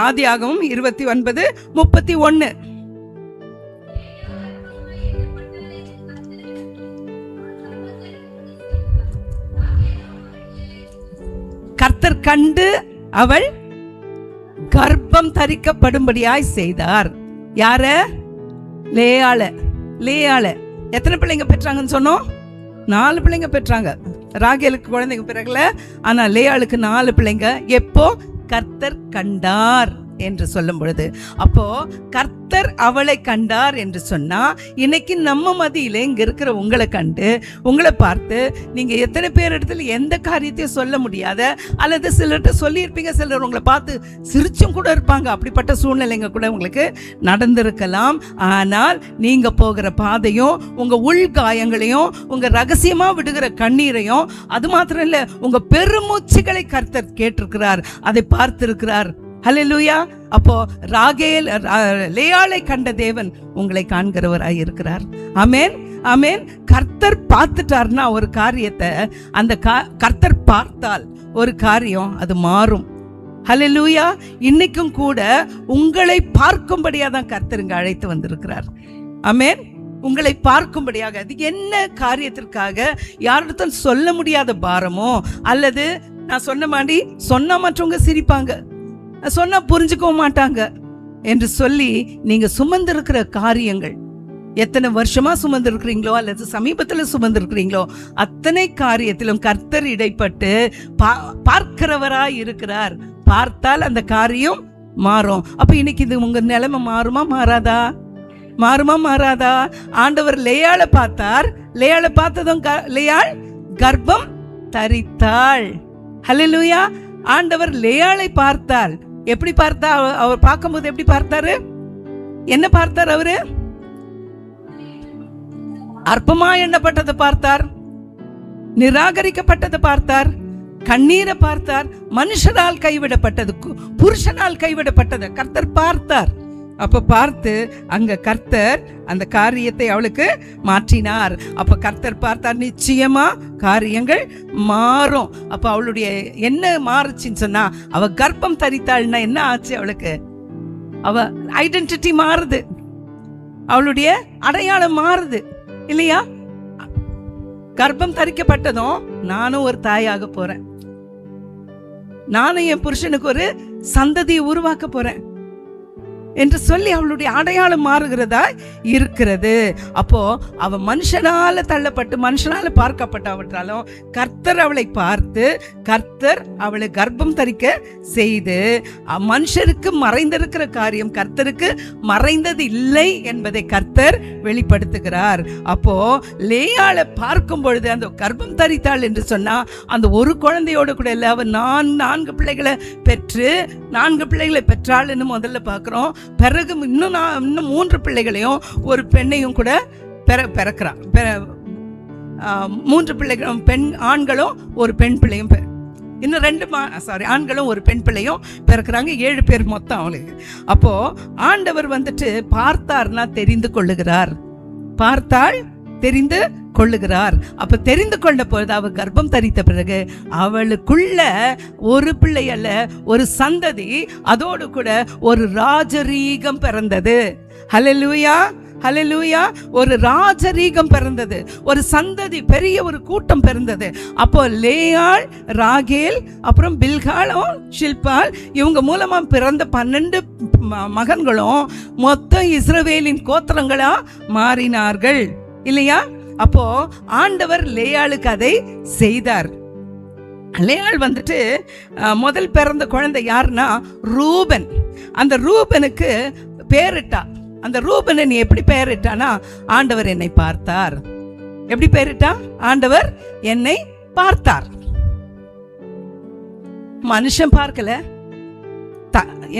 ஆதியாகமம் 29, 31. கர்த்தர் கண்டு அவள் கர்ப்பம் தரிக்கப்படும்படியாய் செய்தார். யார? லேயாள. எத்தனை பிள்ளைங்க பெற்றாங்கன்னு சொன்னோம்? 4 பிள்ளைங்க பெற்றாங்க. ராகேலுக்கு குழந்தைங்க பிறகுல, ஆனா லேயாளுக்கு 4 பிள்ளைங்க. எப்போ? கர்த்தர் கண்டார் என்று சொல்லும் பொழுது, அப்போ கர்த்தர் அவளை கண்டார் என்று சொன்னா, இன்னைக்கு நம்ம மத்தியில இங்க இருக்கிற உங்களை கண்டு, உங்களை பார்த்து, நீங்க எத்தனை பேர் இடத்துல எந்த காரியத்தையும் சொல்ல முடியாத, அல்லது சிலர்கிட்ட சொல்லியிருப்பீங்க, சிலர் உங்களை பார்த்து சிரிச்சும் கூட இருப்பாங்க. அப்படிப்பட்ட சூழ்நிலைங்க கூட உங்களுக்கு நடந்திருக்கலாம். ஆனால் நீங்க போகிற பாதையும், உங்க உள் காயங்களையும், உங்க ரகசியமா விடுகிற கண்ணீரையும், அது மாத்திரம் இல்ல, உங்க பெருமூச்சுகளை கர்த்தர் கேட்டிருக்கிறார், அதை பார்த்திருக்கிறார். ஹல்லேலூயா. அப்போ ராகேல் லேயாளை கண்ட தேவன் உங்களை காண்கிறவராய் இருக்கிறார். ஆமென், ஆமென். கர்த்தர் பார்த்துட்டார்னா ஒரு காரியத்தை, அந்த கர்த்தர் பார்த்தால் ஒரு காரியம் அது மாறும். ஹல்லேலூயா. இன்னைக்கும் கூட உங்களை பார்க்கும்படியாக தான் கர்த்தர் இங்க அழைத்து வந்திருக்கிறார். ஆமென். உங்களை பார்க்கும்படியாக. அது என்ன காரியத்திற்காக? யாரிடத்தில் சொல்ல முடியாத பாரமோ, அல்லது நான் சொன்ன மாதிரி சொன்னா மற்றவங்க சிரிப்பாங்க, சொன்னா புரிஞ்சுக்கவும் மாட்டாங்க என்று சொல்லி நீங்க சுமந்திருக்கிற காரியங்கள், எத்தனை வருஷமா சுமந்திருக்கிறீங்களோ அல்லது சமீபத்தில் சுமந்திருக்கிறீங்களோ, அத்தனை காரியத்திலும் கர்த்தர் இடைப்பட்டு பார்க்கிறவராய் இருக்கிறார். பார்த்தால் அந்த காரியம் மாறும். அப்ப இன்னைக்கு இது உங்க நிலைமை மாறுமா மாறாதா? மாறுமா மாறாதா? ஆண்டவர் லேயாளை பார்த்தார். லேயாளை பார்த்ததும் லேயாள் கர்ப்பம் தரித்தாள். ஹல்லேலூயா. ஆண்டவர் லேயாளை பார்த்தால். எப்படி பார்த்தா? அவர் பார்க்கும்போது எப்படி பார்த்தாரு? என்ன பார்த்தார்? அவரு அற்பமா எண்ணப்பட்டதை பார்த்தார், நிராகரிக்கப்பட்டதை பார்த்தார், கண்ணீரை பார்த்தார், மனுஷனால் கைவிடப்பட்டது, புருஷனால் கைவிடப்பட்டதை கர்த்தர் பார்த்தார். அப்ப பார்த்து அங்க கர்த்தர் அந்த காரியத்தை அவளுக்கு மாற்றினார். அப்ப கர்த்தர் பார்த்தார், நிச்சயமா காரியங்கள் மாறும். அப்ப அவளுடைய என்ன மாறுச்சுன்னு சொன்னா, அவ கர்ப்பம் தரித்தாள்னா என்ன ஆச்சு? அவளுக்கு அவ ஐடென்டிட்டி மாறுது, அவளுடைய அடையாளம் மாறுது இல்லையா? கர்ப்பம் தரிக்கப்பட்டதும் நானும் ஒரு தாயாக போறேன், நானும் என் புருஷனுக்கு ஒரு சந்ததியை உருவாக்க போறேன் என்று சொல்லி அவளுடைய அடையாளம் மாறுகிறதா இருக்கிறது. அப்போ அவ மனுஷனால தள்ளப்பட்டு மனுஷனால பார்க்கப்பட்டவற்றாலும் கர்த்தர் அவளை பார்த்து, கர்த்தர் அவளை கர்ப்பம் தரிக்க செய்து, மனுஷருக்கு மறைந்திருக்கிற காரியம் கர்த்தருக்கு மறைந்தது இல்லை என்பதை கர்த்தர் வெளிப்படுத்துகிறார். அப்போ லேயாளை பார்க்கும் பொழுது அந்த கர்ப்பம் தரித்தாள் என்று சொன்னா, அந்த ஒரு குழந்தையோடு கூட இல்லை, அவ 4 பிள்ளைகளை பெற்று 4 பிள்ளைகளை பெற்றாள்னு முதல்ல பார்க்கிறோம். பிறகு இன்னும் 3 பிள்ளைகளையும் ஒரு பெண்ணையும் கூட பிறக்கிறான். 3 பிள்ளைகளும் ஆண்களும் ஒரு பெண் பிள்ளையும், இன்னும் 2 ஆண்களும் ஒரு பெண் பிள்ளையும் பிறக்கிறாங்க. 7 பேர் மொத்தம் அவளுக்கு. அப்போ ஆண்டவர் வந்துட்டு பார்த்தார்னா தெரிந்து கொள்ளுகிறார், பார்த்தாள் தெரிந்து கொள்ளுகிறார். அப்ப தெரிந்து கொண்ட பொழுது அவ கர்ப்பம் தரித்த பிறகு அவளுக்குள்ள ஒரு பிள்ளை அல்ல, ஒரு சந்ததி, அதோடு கூட ஒரு ராஜரீகம் பிறந்தது. ஹல்லேலூயா, ஹல்லேலூயா. ஒரு ராஜரீகம் பிறந்தது, ஒரு சந்ததி, பெரிய ஒரு கூட்டம் பிறந்தது. அப்போ லேயாள், ராகேல், அப்புறம் பில்காலும் ஷில்பால், இவங்க மூலமா பிறந்த 12 மகன்களும் மொத்தம் இஸ்ரவேலின் கோத்திரங்களா மாறினார்கள் இல்லையா? அப்போ ஆண்டவர் லேயாளுக்கு அதை செய்தார். லேயாள் வந்துட்டு முதல் பிறந்த குழந்தை யாருன்னா ரூபன். அந்த ரூபனுக்கு பேரிட்டா. அந்த ரூபனை நீ எப்படி பெயரிட்டானா, ஆண்டவர் என்னை பார்த்தார். எப்படி பெயரிட்டா? ஆண்டவர் என்னை பார்த்தார். மனுஷன் பார்க்கல,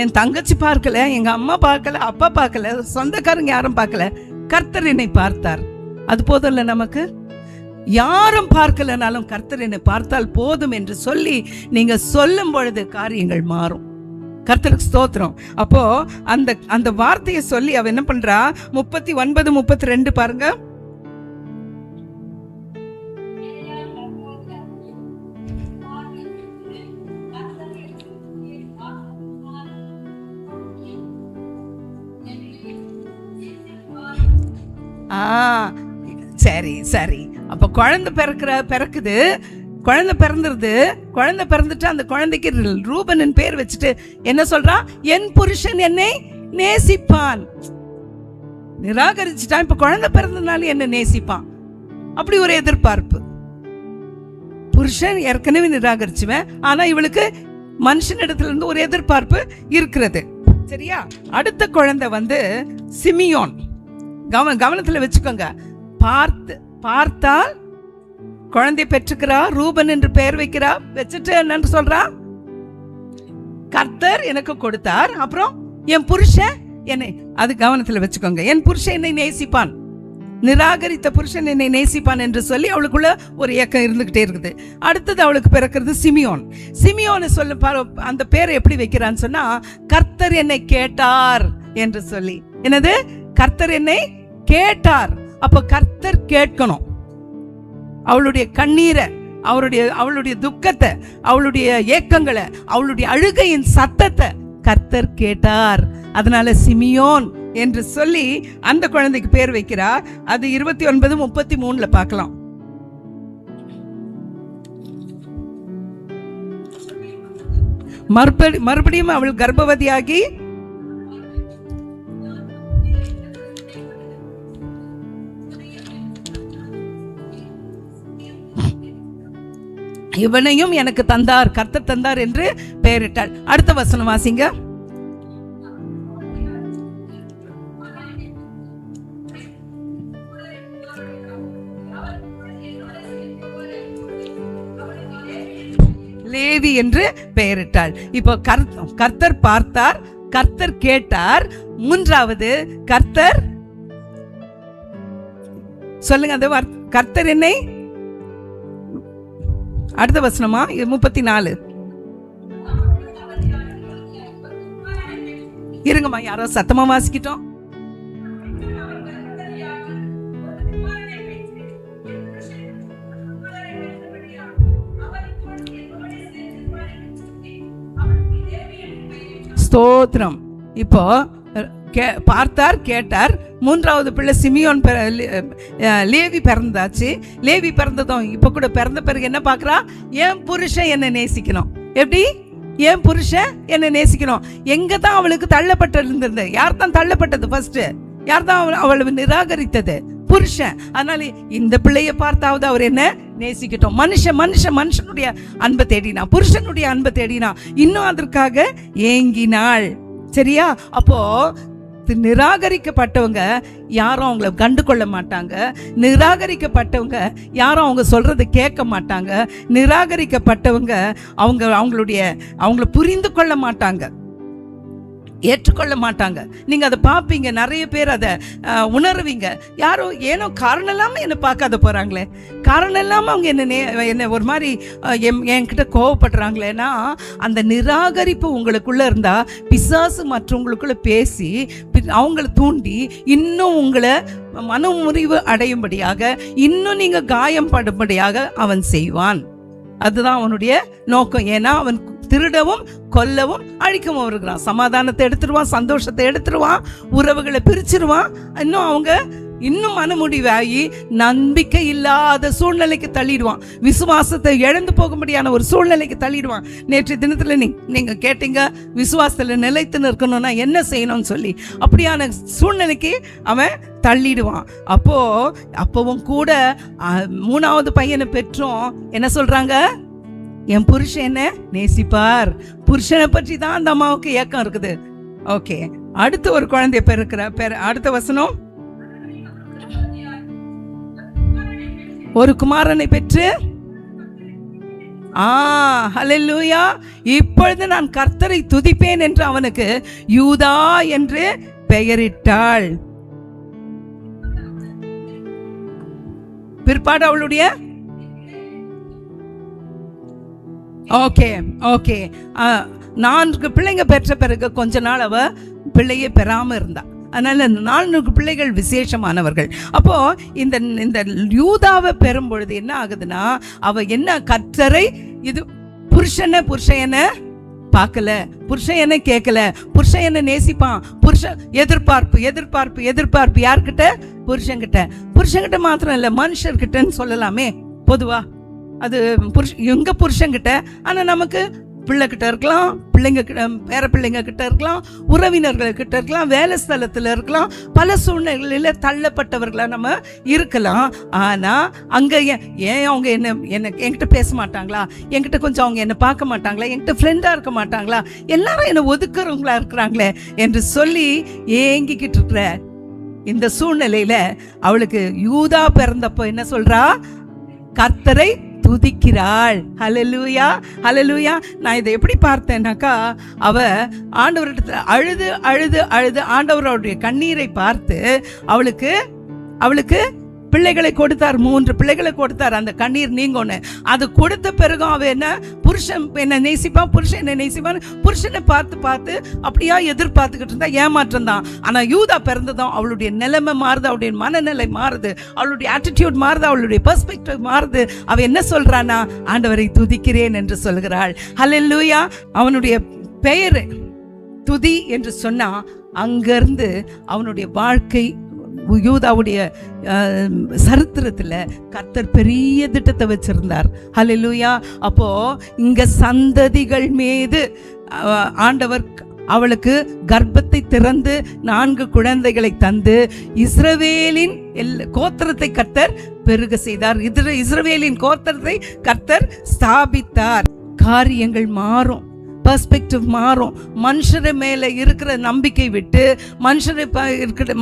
என் தங்கச்சி பார்க்கல, எங்க அம்மா பார்க்கல, அப்பா பார்க்கல, சொந்தக்காரங்க யாரும் பார்க்கல, கர்த்தர் என்னை பார்த்தார். அது போதும் இல்ல நமக்கு? யாரும் பார்க்கலனாலும் கர்த்தர் என்னை பார்த்தால் போதும் என்று சொல்லி நீங்க சொல்லும் பொழுது காரியங்கள் மாறும். கர்த்தருக்கு ஸ்தோத்திரம். அப்போ அந்த வார்த்தையை சொல்லி அவ என்ன பண்றா? 39, 32 பாருங்க. சரி சரி. அப்ப குழந்தை பிறக்குது, குழந்தை பிறந்துருது. குழந்தை பிறந்துட்டு அந்த குழந்தைக்கு ரூபனின் பேர் வச்சுட்டு என்ன சொல்றா? என் புருஷன் என்னை நேசிப்பான். நிராகரிச்சுட்டான், இப்ப குழந்தை பிறந்ததுனால என்ன நேசிப்பான், அப்படி ஒரு எதிர்பார்ப்பு. புருஷன் ஏற்கனவே நிராகரிச்சுவேன், ஆனா இவளுக்கு மனுஷனிடத்துல இருந்து ஒரு எதிர்பார்ப்பு இருக்கிறது. சரியா? அடுத்த குழந்தை சிமியோன். கவனத்துல வச்சுக்கோங்க. பார்த்தால் குழந்தை பெற்றுக்கிறா, ரூபன் என்று பெயர் வைக்கிறா. வச்சுட்டு என்னன்னு சொல்றா? கர்த்தர் எனக்கு கொடுத்தார், அப்புறம் என் புருஷன் என்னை, அது கவனத்துல வச்சுக்கோங்க, என் புருஷன் என்னை நேசிப்பான், நிராகரித்த புருஷன் என்னை நேசிப்பான் என்று சொல்லி அவளுக்குள்ள ஒரு ஏக்கம் இருந்துகிட்டே இருக்குது. அடுத்தது அவளுக்கு பிறக்கிறது சிமியோன். சிமியோன்னு சொல்ல அந்த பேரை எப்படி வைக்கிறான்னு சொன்னா, கர்த்தர் என்னை கேட்டார் என்று சொல்லி. என்னது? கர்த்தர் என்னை கேட்டார். அப்ப கர்த்தர் கேட்கணும். அவளுடைய கண்ணீரை, அவளுடைய துக்கத்தை, அவளுடைய ஏக்கங்களை, அவளுடைய அழுகையின் சத்தத்தை கர்த்தர் கேட்டார். அதனால சிமியோன் என்று சொல்லி அந்த குழந்தைக்கு பேர் வைக்கிறார். அது 29:33 பார்க்கலாம். மறுபடியும் அவள் கர்ப்பவதியாகி இவனையும் எனக்கு தந்தார், கர்த்தர் தந்தார் என்று பெயரிட்டாள். அடுத்த வசனம் வாசிங்க. லேவி என்று பெயரிட்டாள். இப்போ கர்த்தர் பார்த்தார், கர்த்தர் கேட்டார். மூன்றாவது கர்த்தர் சொல்லுங்க, அந்த கர்த்தர் என்னை, அடுத்த வசனமா 34. இருங்கம்மா, யாரோ சத்தமா வாசிக்கிட்டோம். ஸ்தோத்திரம். இப்போ பார்த்தார், கேட்டார். மூன்றாவது பிள்ளை சிமியோன், லேவி பிறந்தாச்சு. லேவி பிறந்ததும் இப்ப கூட பிறந்த பிறகு என்ன பார்க்கறா? என் புருஷன் என்ன நேசிக்கணும். எப்படி? என் புருஷன் என்ன நேசிக்கணும். எங்க தான் அவளுக்கு தள்ளப்பட்டு இருந்தது? யார் தான் தள்ளப்பட்டது? ஃபர்ஸ்ட் யார் தான் அவளை நிராகரித்தது? புருஷன். அதனால இந்த பிள்ளைய பார்த்தாவது அவர் என்ன நேசிக்கட்டும். மனுஷனுடைய அன்பை தேடினா, புருஷனுடைய அன்பை தேடினா, இன்னும் அதற்காக ஏங்கினாள். சரியா? அப்போ நிராகரிக்கப்பட்டவங்க யாரும் அவங்கள கண்டு கொள்ள மாட்டாங்க. நிராகரிக்கப்பட்டவங்க யாரும் அவங்க சொல்றதை கேட்க மாட்டாங்க. நிராகரிக்கப்பட்டவங்க அவங்கள புரிந்து கொள்ள மாட்டாங்க, ஏற்றுக்கொள்ள மாட்டாங்க. நீங்க அதை பார்ப்பீங்க, நிறைய பேர் அதை உணர்வீங்க. யாரும் ஏனோ காரணம் இல்லாம என்ன பார்க்காத போறாங்களே, காரணம் இல்லாம அவங்க என்ன ஒரு மாதிரி என்கிட்ட கோவப்படுறாங்களேன்னா, அந்த நிராகரிப்பு உங்களுக்குள்ள இருந்தா பிசாசு மற்றவங்களுக்குள்ள பேசி அவங்கள தூண்டி இன்னும் உங்களை மனமுறிவு அடையும்படியாக, இன்னும் நீங்க காயப்படும்படியாக அவன் செய்வான். அதுதான் அவனுடைய நோக்கம். ஏன்னா அவன் திருடவும் கொல்லவும் அழிக்கவும் வருகிறான். சமாதானத்தை எடுத்துருவான், சந்தோஷத்தை எடுத்துருவான், உறவுகளை பிரிச்சிருவான். இன்னும் மனமுடிவாகி நம்பிக்கை இல்லாத சூழ்நிலைக்கு தள்ளிடுவான். விசுவாசத்தை இழந்து போகும்படியான ஒரு சூழ்நிலைக்கு தள்ளிடுவான். நேற்று தினத்துல நீங்க கேட்டீங்க, விசுவாசத்துல நிலைத்து நிற்கணும்னா என்ன செய்யணும்னு சொல்லி. அப்படியான சூழ்நிலைக்கு அவன் தள்ளிடுவான். அப்பவும் கூட மூணாவது பையனை பெற்றோம் என்ன சொல்றாங்க? என் புருஷன் என்ன நேசிப்பார். புருஷனை பற்றி தான் அந்த அம்மாவுக்கு ஏக்கம் இருக்குது. ஓகே, அடுத்து ஒரு குழந்தைய பெருக்கிற அடுத்த வசனம், ஒரு குமாரனை பெற்று ஹல்லேலூயா, இப்பொழுது நான் கர்த்தரை துதிப்பேன் என்று அவனுக்கு யூதா என்று பெயரிட்டாள். பிற்பாடு அவளுடைய ஓகே 4 பிள்ளைங்க பெற்ற பிறகு கொஞ்ச நாள் அவ பிள்ளையை பெறாம இருந்தா. அதனால 4 பிள்ளைகள் விசேஷமானவர்கள். அப்போ இந்த யூதாவை பெறும் பொழுது என்ன ஆகுதுன்னா, அவ என்ன கர்த்தரை, இது புருஷனை பார்க்கல, புருஷன் என்ன கேட்கல, புருஷன் என்ன நேசிப்பான், புருஷன் எதிர்பார்ப்பு யார்கிட்ட? புருஷன்கிட்ட மாத்திரம் இல்ல, மனுஷர்கிட்டன்னு சொல்லலாமே பொதுவா. அது எங்க புருஷன்கிட்ட. ஆனா நமக்கு பிள்ளைகிட்ட இருக்கலாம், பிள்ளைங்க பேர பிள்ளைங்க கிட்ட இருக்கலாம், உறவினர்கள் கிட்ட இருக்கலாம், வேலை ஸ்தலத்தில் இருக்கலாம், பல சூழ்நிலைகளில் தள்ளப்பட்டவர்களாக நம்ம இருக்கலாம். ஆனால் அங்கே ஏன் அவங்க என்கிட்ட பேச மாட்டாங்களா, என்கிட்ட கொஞ்சம் அவங்க என்னை பார்க்க மாட்டாங்களா, என்கிட்ட ஃப்ரெண்டாக இருக்க மாட்டாங்களா, எல்லாரும் என்னை ஒதுக்குறவங்களா இருக்கிறாங்களே என்று சொல்லி ஏங்கிக்கிட்டு இருக்கிற இந்த சூழ்நிலையில அவளுக்கு யூதா பிறந்தப்போ என்ன சொல்றா? கர்த்தரை துதிக்கிறாள். ஹல்லேலூயா, ஹல்லேலூயா. நான் இதை எப்படி பார்த்தேன்னாக்கா, அவ ஆண்டவரிடத்துல அழுது அழுது அழுது ஆண்டவருடைய கண்ணீரை பார்த்து அவளுக்கு பிள்ளைகளை கொடுத்தார், 3 பிள்ளைகளை கொடுத்தார். அந்த கண்ணீர் நீங்கன்னு அது கொடுத்த பிறகும் அவ என்ன, புருஷன் என்ன நேசிப்பான், புருஷன் என்ன நேசிப்பான், புருஷனை பார்த்து பார்த்து அப்படியா எதிர்பார்த்துக்கிட்டு இருந்தா ஏமாற்றம் தான். ஆனா யூதா பிறந்ததும் அவளுடைய நிலைமை மாறுது, அவளுடைய மனநிலை மாறுது, அவளுடைய ஆட்டிடியூட் மாறுது, அவளுடைய பெர்ஸ்பெக்டிவ் மாறுது. அவ என்ன சொல்றானா? ஆண்டவரை துதிக்கிறேன் என்று சொல்கிறாள். ஹல்லேலூயா. அவனுடைய பெயர் துதி என்று சொன்னா அங்கிருந்து அவனுடைய வாழ்க்கை, யூதாவுடைய சரித்திரத்தில் கர்த்தர் பெரிய திட்டத்தை வச்சிருந்தார். ஹல்லேலூயா. அப்போ இங்க சந்ததிகள் மீது ஆண்டவர் அவளுக்கு கர்ப்பத்தை திறந்து 4 குழந்தைகளை தந்து இஸ்ரவேலின் கோத்திரத்தை கர்த்தர் பெருக செய்தார். இஸ்ரவேலின் கோத்திரத்தை கர்த்தர் ஸ்தாபித்தார். காரியங்கள் மாறும், பெர்ஸ்பெக்டிவ் மாறும். மனுஷர் மேலே இருக்கிற நம்பிக்கை விட்டு,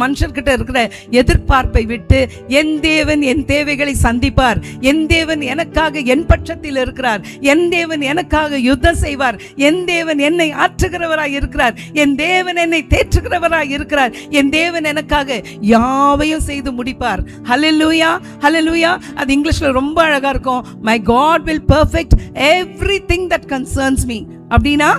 மனுஷர்கிட்ட இருக்கிற எதிர்பார்ப்பை விட்டு, என் தேவன் என் தேவைகளை சந்திப்பார், என் தேவன் எனக்காக என் பட்சத்தில் இருக்கிறார், என் தேவன் எனக்காக யுத்தம் செய்வார், என் தேவன் என்னை ஆற்றுகிறவராய் இருக்கிறார், என் தேவன் என்னை தேற்றுகிறவராய் இருக்கிறார், என் தேவன் எனக்காக யாவையும் செய்து முடிப்பார். ஹல்லேலூயா, ஹல்லேலூயா. அது இங்கிலீஷ்ல ரொம்ப அழகா இருக்கும். My God will perfect everything that concerns me. அப்படின்னா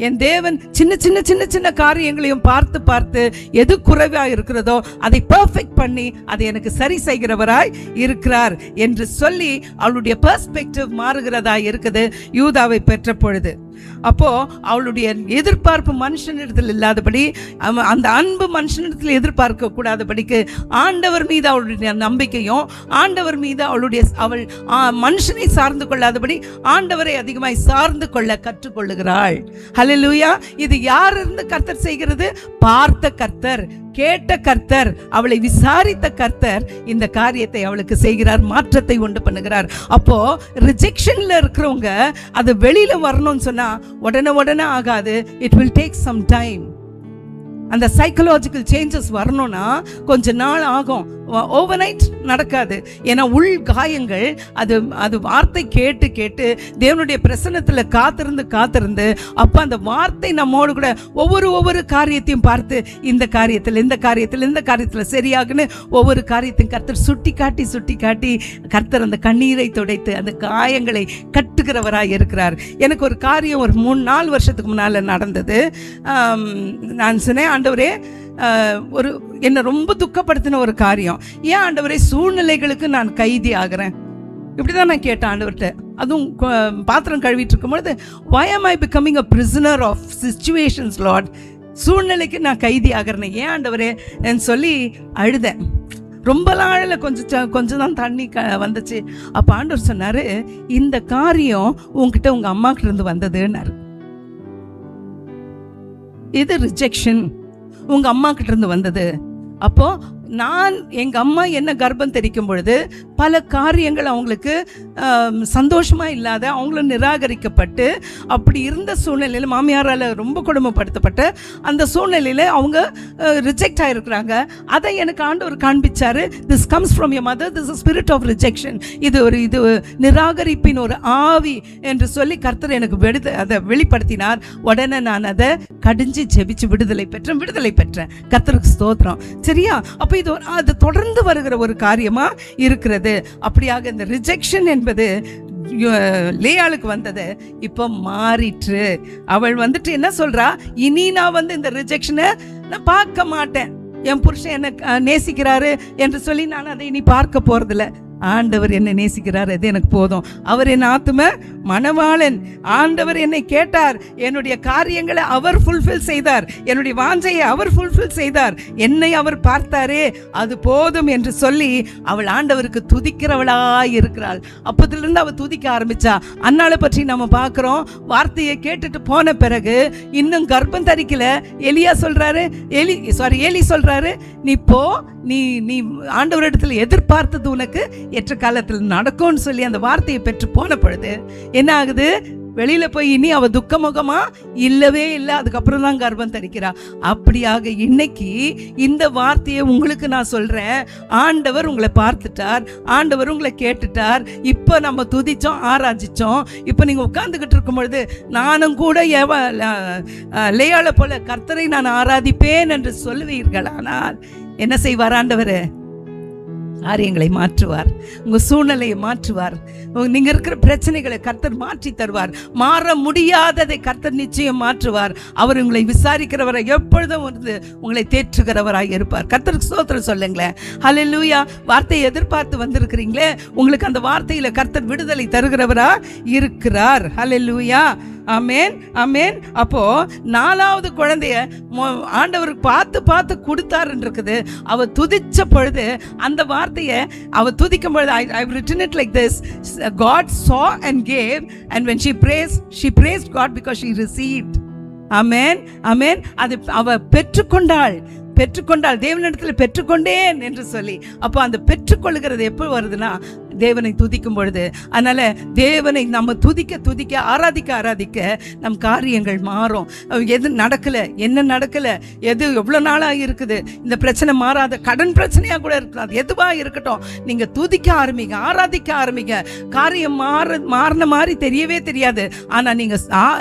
என் தேவன் சின்ன சின்ன சின்ன சின்ன காரியங்களையும் பார்த்து பார்த்து எது குறைவா இருக்கிறதோ அதை பெர்ஃபெக்ட் பண்ணி அதை எனக்கு சரி செய்கிறவராய் இருக்கிறார் என்று சொல்லி அவளுடைய பெர்ஸ்பெக்டிவ் மாறுகிறதா இருக்குது யூதாவை பெற்ற பொழுது. அப்போ அவளுடைய எதிர்பார்ப்பு மனுஷனிடத்தில் இல்லாதபடி, அந்த அன்பு மனுஷனிடத்தில் எதிர்பார்க்க கூடாதபடிக்கு ஆண்டவர் மீது அவளுடைய நம்பிக்கையும், ஆண்டவர் மீது அவள் மனுஷனை சார்ந்து கொள்ளாதபடி ஆண்டவரை அதிகமாய் சார்ந்து கொள்ள கற்றுக்கொள்ளுகிறாள். ஹல்லேலூயா. இது யார் இருந்து கர்த்தர் செய்கிறது? பார்த்த கர்த்தர், கேட்ட கர்த்தர், அவளை விசாரித்த கர்த்தர் இந்த காரியத்தை அவளுக்கு செய்கிறார், மாற்றத்தை உண்டு பண்ணுகிறார். அப்போ ரிஜெக்ஷன்ல இருக்கிறவங்க அது வெளியில வரணும்னு சொன்னா உடனே ஆகாது. It will take some time. அந்த சைக்கலாஜிக்கல் சேஞ்சஸ் வரணும்னா கொஞ்ச நாள் ஆகும், ஓவர் நைட் நடக்காது. ஏன்னா உள் காயங்கள் அது வார்த்தை கேட்டு கேட்டு தேவனுடைய பிரசன்னத்தில் காத்திருந்து அப்போ அந்த வார்த்தை நம்மோடு கூட ஒவ்வொரு காரியத்தையும் பார்த்து இந்த காரியத்தில் சரியாகுன்னு ஒவ்வொரு காரியத்தையும் கர்த்தர் சுட்டி காட்டி கர்த்தர் அந்த கண்ணீரை துடைத்து அந்த காயங்களை கட்டுகிறவராய் இருக்கிறார். எனக்கு ஒரு காரியம் ஒரு 3-4 வருஷத்துக்கு முன்னால் நடந்தது. நான் சொன்னேன், ஆண்டவரே என்னை ரொம்ப துக்கப்படுத்தின ஒரு காரியம். ஏன் ஆண்டவரே சூழ்நிலைகளுக்கு நான் கைதி ஆகிறேன்? இப்படிதான் நான் கேட்டேன் ஆண்டவர்கிட்ட. அதுவும் பாத்திரம் கழுவிட்டு இருக்கும்பொழுது, why am I becoming a prisoner of situations Lord? சூழ்நிலைக்கு நான் கைதி ஆகிறேன், ஏன் ஆண்டவரே என்று சொல்லி அழுதேன். ரொம்ப நாளில் கொஞ்சம் தான் தண்ணி வந்துச்சு. அப்போ ஆண்டவர் சொன்னாரு, இந்த காரியம் உங்ககிட்ட உங்க அம்மா கிட்ட இருந்து வந்ததுன்னாரு. இது ரிஜெக்ஷன் உங்க அம்மா கிட்ட இருந்து வந்தது. அப்போ எங்க அம்மா என்ன கர்ப்பம் தெரிக்கும் பொழுது பல காரியங்கள் அவங்களுக்கு சந்தோஷமா இல்லாத, அவங்களும் நிராகரிக்கப்பட்டு அப்படி இருந்த சூழ்நிலையில், மாமியாரால் ரொம்ப கொடுமைப்படுத்தப்பட்ட அந்த சூழ்நிலையில் அவங்க ரிஜெக்ட் ஆகிருக்கிறாங்க. அதை எனக்கு ஆண்டவர் காண்பிச்சாரு. This comes from your mother, this is spirit of rejection. இது நிராகரிப்பின் ஒரு ஆவி என்று சொல்லி கர்த்தர் எனக்கு அதை வெளிப்படுத்தினார். உடனே நான் அதை கடிஞ்சு ஜெபிச்சு விடுதலை பெற்றேன். கர்த்தருக்கு ஸ்தோத்திரம். சரியா? அப்போ அது தொடர்ந்து வருகிற ஒரு காரியமா இருக்கிறது. அப்படியாக இந்த ரிஜெக்ஷன் என்பது லேயாளுக்கு வந்தது இப்போ மாறிற்று. அவள் வந்துட்டு என்ன சொல்றா? இனி நான் இந்த ரிஜெக்ஷனை நான் பார்க்க மாட்டேன், என் புருஷன் என்ன நேசிக்கிறாரு என்று சொல்லி நான் அதை இனி பார்க்க போறதில்ல. ஆண்டவர் என்னை நேசிக்கிறார், அது எனக்கு போதும். அவர் என் ஆத்தும மணவாளன். ஆண்டவர் என்னை கேட்டார், என்னுடைய காரியங்களை அவர் ஃபுல்ஃபில் செய்தார், என்னுடைய வாஞ்சையை அவர் ஃபுல்ஃபில் செய்தார், என்னை அவர் பார்த்தாரே, அது போதும் என்று சொல்லி அவள் ஆண்டவருக்கு துதிக்கிறவளாய் இருக்கிறாள். அப்போதிலிருந்து அவள் துதிக்க ஆரம்பிச்சா. அன்னாளை பற்றி நம்ம பார்க்கிறோம். வார்த்தையை கேட்டுட்டு போன பிறகு இன்னும் கர்ப்பம் தரிக்கல. ஏலி சொல்றாரு, நீ போ, நீ ஆண்டவரிடத்துல எதிர்பார்த்தது உனக்கு ஏற்ற காலத்தில் நடக்கும்னு சொல்லி அந்த வார்த்தையை பெற்று போன பொழுது என்ன ஆகுது? வெளியில போய் இனி அவ துக்கமுகமா இல்லவே இல்லை. அதுக்கப்புறம் தான் கர்ப்பம் தரிக்கிறா. அப்படியாக இன்னைக்கு இந்த வார்த்தையை உங்களுக்கு நான் சொல்றேன். ஆண்டவர் உங்களை பார்த்துட்டார், ஆண்டவர் உங்களை கேட்டுட்டார். இப்போ நம்ம துதிச்சோம், ஆராய்ச்சிச்சோம். இப்போ நீங்க உட்கார்ந்துகிட்டு இருக்கும் பொழுது நானும் கூட லேயாளை போல கர்த்தரை நான் ஆராதிப்பேன் என்று சொல்லுவீர்கள். ஆனால் என்ன செய்வார் ஆண்டவர்? காரியங்களை மாற்றுவார், உங்க சூழ்நிலையை மாற்றுவார். நீங்க இருக்கிற பிரச்சனைகளை கர்த்தர் மாற்றி தருவார். மாற முடியாததை கர்த்தர் நிச்சயம் மாற்றுவார். அவர் உங்களை விசாரிக்கிறவரை எப்பொழுதும் வந்து உங்களை தேற்றுகிறவராய் இருப்பார். கர்த்தருக்கு ஸ்தோத்திரம் சொல்லுங்களேன். ஹல்லேலூயா. வார்த்தையை எதிர்பார்த்து வந்திருக்கிறீங்களே, உங்களுக்கு அந்த வார்த்தையில கர்த்தர் விடுதலை தருகிறவரா இருக்கிறார். ஹல்லேலூயா. ஆமேன், ஆமேன். அப்போ 4வது குழந்தைய ஆண்டவருக்கு பார்த்து கொடுத்தாருன்னு இருக்குது. அவ துதிச்ச பொழுது அந்த வார்த்தையை அவ துதிக்கும் பொழுது I've written it like this: God saw and gave, and when she praised God because she received. ஆமேன், ஆமேன். அது அவ பெற்றுக்கொண்டாள், தேவனிடத்தில் பெற்றுக்கொண்டேன் என்று சொல்லி. அப்போ அந்த பெற்றுக்கொள்கிறது எப்போ வருதுன்னா தேவனை துதிக்கும் பொழுது. அதனால தேவனை நம்ம துதிக்க ஆராதிக்க நம் காரியங்கள் மாறும். எது நடக்கல, என்ன நடக்கல, எது எவ்வளோ நாளாக இருக்குது, இந்த பிரச்சனை மாறாத கடன் பிரச்சனையாக கூட இருக்கலாம், எதுவா இருக்கட்டும், நீங்க துதிக்க ஆரம்பிங்க, ஆராதிக்க ஆரம்பிங்க. காரியம் மாறின மாதிரி தெரியவே தெரியாது. ஆனா நீங்க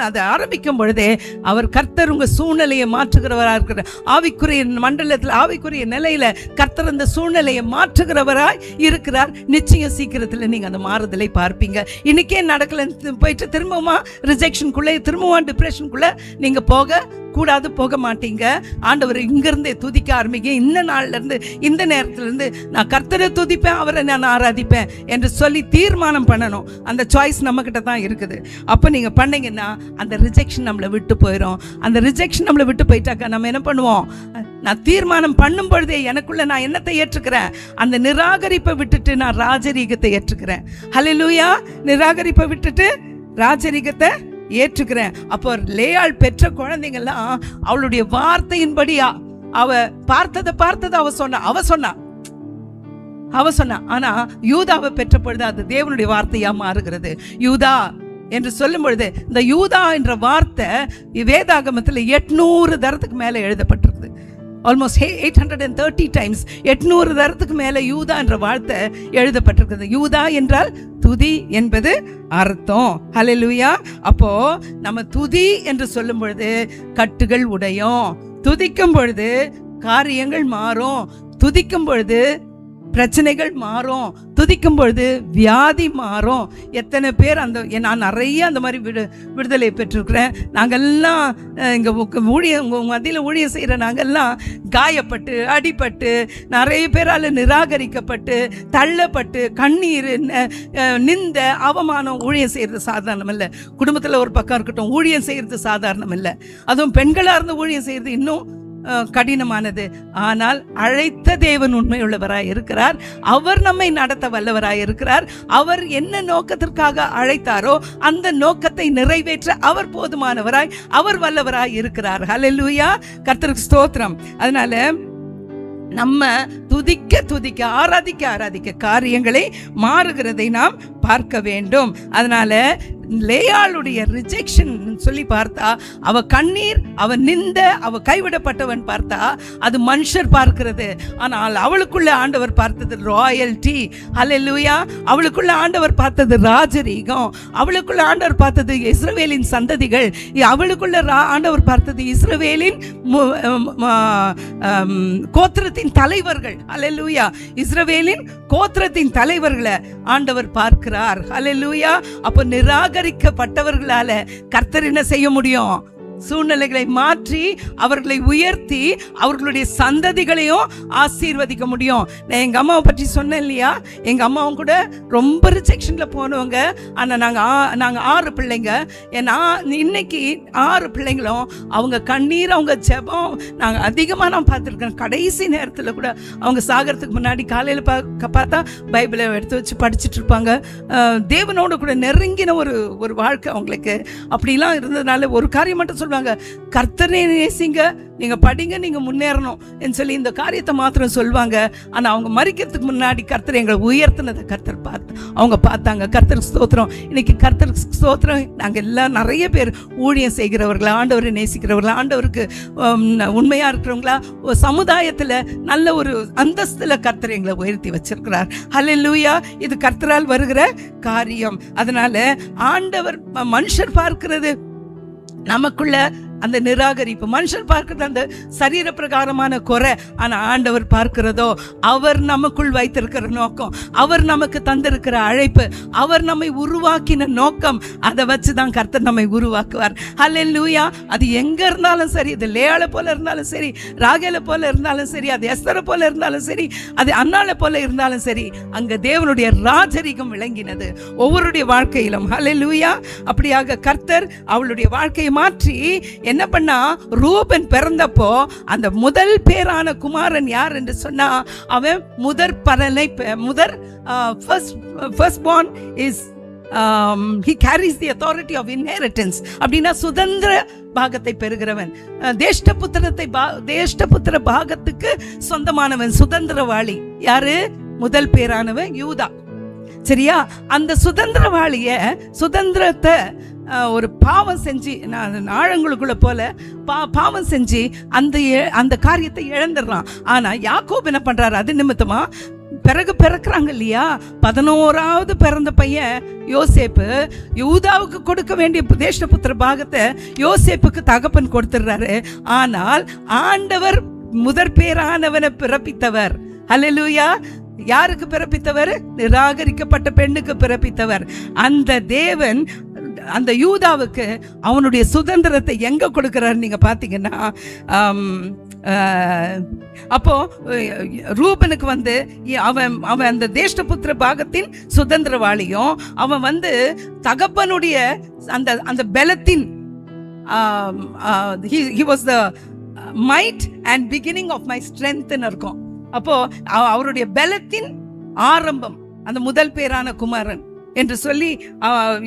அதை ஆரம்பிக்கும் பொழுதே அவர் கர்த்தர் உங்க சூழ்நிலையை மாற்றுகிறவராக இருக்கிற ஆவிக்குரிய மண்டலத்தில், ஆவிக்குரிய நிலையில கர்த்தர் அந்த சூழ்நிலையை மாற்றுகிறவராய் இருக்கிறார். நிச்சயம் சீக்கிரத்தில் நீங்க அந்த மாறுதலை பார்ப்பீங்க. இன்னைக்கே நடக்கல போயிட்டு திரும்பவுமா ரிஜெக்ஷனுக்குள்ள, திரும்பவும் டிப்ரெஷனுக்குள்ள நீங்க போக மாட்டீங்க. ஆண்டவர் இங்கிருந்தே துதிக்க ஆரம்பிங்க. இந்த நாள்ல இருந்து, இந்த நேரத்துல இருந்து நான் கர்த்தரை துதிப்பேன், அவரை நான் ஆராதிப்பேன் என்று சொல்லி தீர்மானம் பண்ணணும். அந்த சாய்ஸ் நம்ம கிட்ட தான் இருக்குது. அப்ப நீங்க பண்ணீங்கன்னா அந்த ரிஜெக்ஷன் நம்மளை விட்டு போயிடும். அந்த ரிஜெக்ஷன் நம்மளை விட்டு போயிட்டாக்கா நம்ம என்ன பண்ணுவோம்? நான் தீர்மானம் பண்ணும் பொழுதே எனக்குள்ள நான் என்னத்தை ஏற்றுக்கிறேன்? அந்த நிராகரிப்பை விட்டுட்டு நான் ராஜரீகத்தை ஏற்றுக்கிறேன். ஹல்லேலூயா. நிராகரிப்பை விட்டுட்டு ராஜரீகத்தை ஏற்றுக்கிறேன். அப்போ லேயாள் பெற்ற குழந்தைங்கள்லாம் அவளுடைய வார்த்தையின்படியா அவ பார்த்ததை அவ சொன்னா. ஆனா யூதாவை பெற்ற பொழுது அது தேவனுடைய வார்த்தையா மாறுகிறது. யூதா என்று சொல்லும் பொழுது இந்த யூதா என்ற வார்த்தை வேதாகமத்தில் 800 தரத்துக்கு மேல எழுதப்பட்டிருக்குது. ஆல்மோஸ்ட் 830 டைம்ஸ், 800 தரத்துக்கு மேல யூதா என்ற வார்த்தை எழுதப்பட்டிருக்குது. யூதா என்றால் துதி என்பது அர்த்தம். ஹல்லேலூயா. அப்போ நம்ம துதி என்று சொல்லும் பொழுது கட்டுகள் உடையும், துதிக்கும் பொழுது காரியங்கள் மாறும், துதிக்கும் பொழுது பிரச்சனைகள் மாறும், துதிக்கும் பொழுது வியாதி மாறும். எத்தனை பேர் நான் நிறைய அந்த மாதிரி விடுதலை பெற்றிருக்கிறேன். நாங்கள்லாம் இங்கே மத்தியில் ஊழியம் செய்கிற நாங்கள்லாம் காயப்பட்டு, அடிபட்டு, நிறைய பேரால் நிராகரிக்கப்பட்டு, தள்ளப்பட்டு, கண்ணீர், நிந்த, அவமானம். ஊழியம் செய்கிறது சாதாரணம் இல்லை. குடும்பத்தில் ஒரு பக்கம் இருக்கட்டும், ஊழியம் செய்கிறது சாதாரணம் இல்லை. அதுவும் பெண்களாக இருந்து ஊழியம் செய்கிறது இன்னும் கடினமானது. ஆனால் அழைத்த தேவன் உண்மையுள்ளவராய் இருக்கிறார். அவர் நம்மை நடத்த வல்லவராய் இருக்கிறார். அவர் என்ன நோக்கத்திற்காக அழைத்தாரோ அந்த நோக்கத்தை நிறைவேற்ற அவர் போதுமானவராய், அவர் வல்லவராய் இருக்கிறார். ஹல்லேலூயா. கர்த்தருக்கு ஸ்தோத்திரம். அதனால நம்ம துதிக்க ஆராதிக்க காரியங்களை மாறுகிறதை நாம் பார்க்க வேண்டும். அதனால லேயாளுடைய ரிஜெக்ஷன் சொல்லி பார்த்தா, அவ கண்ணீர், அவ நிந்த, அவ கைவிடப்பட்டவன் பார்த்தா அது மனுஷர் பார்க்கிறது. ஆனால் அவளுக்குள்ள ஆண்டவர் பார்த்தது ராயல்டி. ஹல்லேலூயா. அவளுக்குள்ள ஆண்டவர் பார்த்தது ராஜரீகம். அவளுக்குள்ள ஆண்டவர் பார்த்தது இஸ்ரவேலின் சந்ததிகள். அவளுக்குள்ள ஆண்டவர் பார்த்தது இஸ்ரவேலின் கோத்திரத்தின் தலைவர்கள். ஹல்லேலூயா. இஸ்ரவேலின் கோத்திரத்தின் தலைவர்களை ஆண்டவர் பார்க்கிறார். ஹல்லேலூயா. அப்போ நிராகரிக்கப்பட்டவர்களால கர்த்தர் என்ன செய்ய முடியும்? சூழ்நிலைகளை மாற்றி அவர்களை உயர்த்தி அவர்களுடைய சந்ததிகளையும் ஆசீர்வதிக்க முடியும். நான் எங்கள் அம்மாவை பற்றி சொன்னேன் இல்லையா, எங்கள் அம்மாவும் கூட ரொம்ப ரிஜெக்ஷனில் போனவங்க. ஆனால் நாங்கள் 6 பிள்ளைங்க. ஏன்னா இன்னைக்கு 6 பிள்ளைங்களும் அவங்க கண்ணீர், அவங்க ஜெபம் நாங்கள் அதிகமாக நான் பார்த்துருக்கேன். கடைசி நேரத்தில் கூட அவங்க சாகிறதுக்கு முன்னாடி காலையில் பார்த்தா பைபிளை எடுத்து வச்சு படிச்சுட்டு இருப்பாங்க. தேவனோட கூட நெருங்கின ஒரு வாழ்க்கை அவங்களுக்கு. அப்படிலாம் இருந்ததுனால ஒரு காரியம் மட்டும் சொல்லுவாங்க, கர்த்தரை நேசிங்க, நீங்க படிங்க, நீங்க முன்னேறணும் என்று சொல்லி இந்த காரியத்தை மாத்திரம் சொல்லுவாங்க. ஆனா அவங்க மரிக்கிறதுக்கு முன்னாடி கர்த்தர் எங்களை உயர்த்தினதை கர்த்தர் அவங்க பார்த்தாங்க. கர்த்தருக்கு ஸ்தோத்திரம். இன்னைக்கு கர்த்தருக்கு ஸ்தோத்திரம். நாங்கள் எல்லாம் நிறைய பேர் ஊழியம் செய்கிறவர்களா, ஆண்டவரை நேசிக்கிறவர்களா, ஆண்டவருக்கு உண்மையா இருக்கிறவங்களா, சமுதாயத்துல நல்ல ஒரு அந்தஸ்துல கர்த்தர் எங்களை உயர்த்தி வச்சிருக்கிறார். ஹல்லேலூயா. இது கர்த்தரால் வருகிற காரியம். அதனால ஆண்டவர் மனுஷர் பார்க்கிறது நமக்குள்ள அந்த நிராகரிப்பு, மனுஷன் பார்க்கிறது அந்த சரீர பிரகாரமான குறை. ஆனா ஆண்டவர் பார்க்கிறதோ அவர் நமக்குள் வைத்திருக்கிற நோக்கம், அவர் நமக்கு தந்திருக்கிற அழைப்பு, அவர் நம்மை உருவாக்கின நோக்கம். அதை வச்சுதான் கர்த்தர் நம்மை உருவாக்குவார். ஹல்லேலூயா. அது எங்க இருந்தாலும் சரி, அது லேயாளை போல இருந்தாலும் சரி, ராகேலை போல இருந்தாலும் சரி, அது எஸ்தரை போல இருந்தாலும் சரி, அது அன்னாளை போல இருந்தாலும் சரி, அங்க தேவனுடைய ராஜரிகம் விளங்கினது ஒவ்வொருடைய வாழ்க்கையிலும். ஹல்லேலூயா. அப்படியாக கர்த்தர் அவளுடைய வாழ்க்கையை மாற்றி என்ன பண்ணா, ரூபன் பிறந்தப்போ அந்த முதல் பேரான குமாரன் யார் என்று சொன்னா, அவன் first born is he carries the authority of inheritance. அப்படின்னா சுதந்திர பாகத்தை பெறுகிறவன், தேஷ்டபுத்திர பாகத்துக்கு சொந்தமானவன், சுதந்திரவாளி. யாரு? முதல் பேரானவன் யூதா. சரியா? அந்த சுதந்திரத்தை ஒரு பாவம் செஞ்சு, ஆழங்களுக்குள்ள போல பாவம் செஞ்சு அந்த காரியத்தை இழந்துடுறான். ஆனா யாக்கோபு என்ன பண்றாரு? அது நிமித்தமா பிறகு பிறக்கிறாங்க இல்லையா, 11வது பிறந்த பையன் யோசேப்பு, யூதாவுக்கு கொடுக்க வேண்டிய தேஷ்டபுத்திர பாகத்தை யோசேப்புக்கு தகப்பன் கொடுத்துடுறாரு. ஆனால் ஆண்டவர் முதற் பேரானவனை பிறப்பித்தவர். ஹல்லேலூயா. யாருக்கு பிறப்பித்தவர்? நிராகரிக்கப்பட்ட பெண்ணுக்கு பிறப்பித்தவர். அந்த தேவன் அந்த யூதாவுக்கு அவனுடைய சுதந்திரத்தை எங்க கொடுக்கிறார் நீங்க பாத்தீங்கன்னா, அப்போ ரூபனுக்கு அவன் அந்த தேஷ்டபுத்திர பாகத்தின் சுதந்திரவாளியும், அவன் தகப்பனுடைய அந்த பலத்தின் he was the might and beginning of my strength ன்னு இருக்கும். அப்போ அவருடைய பலத்தின் ஆரம்பம் அந்த முதல் பேரான குமாரன் என்று சொல்லி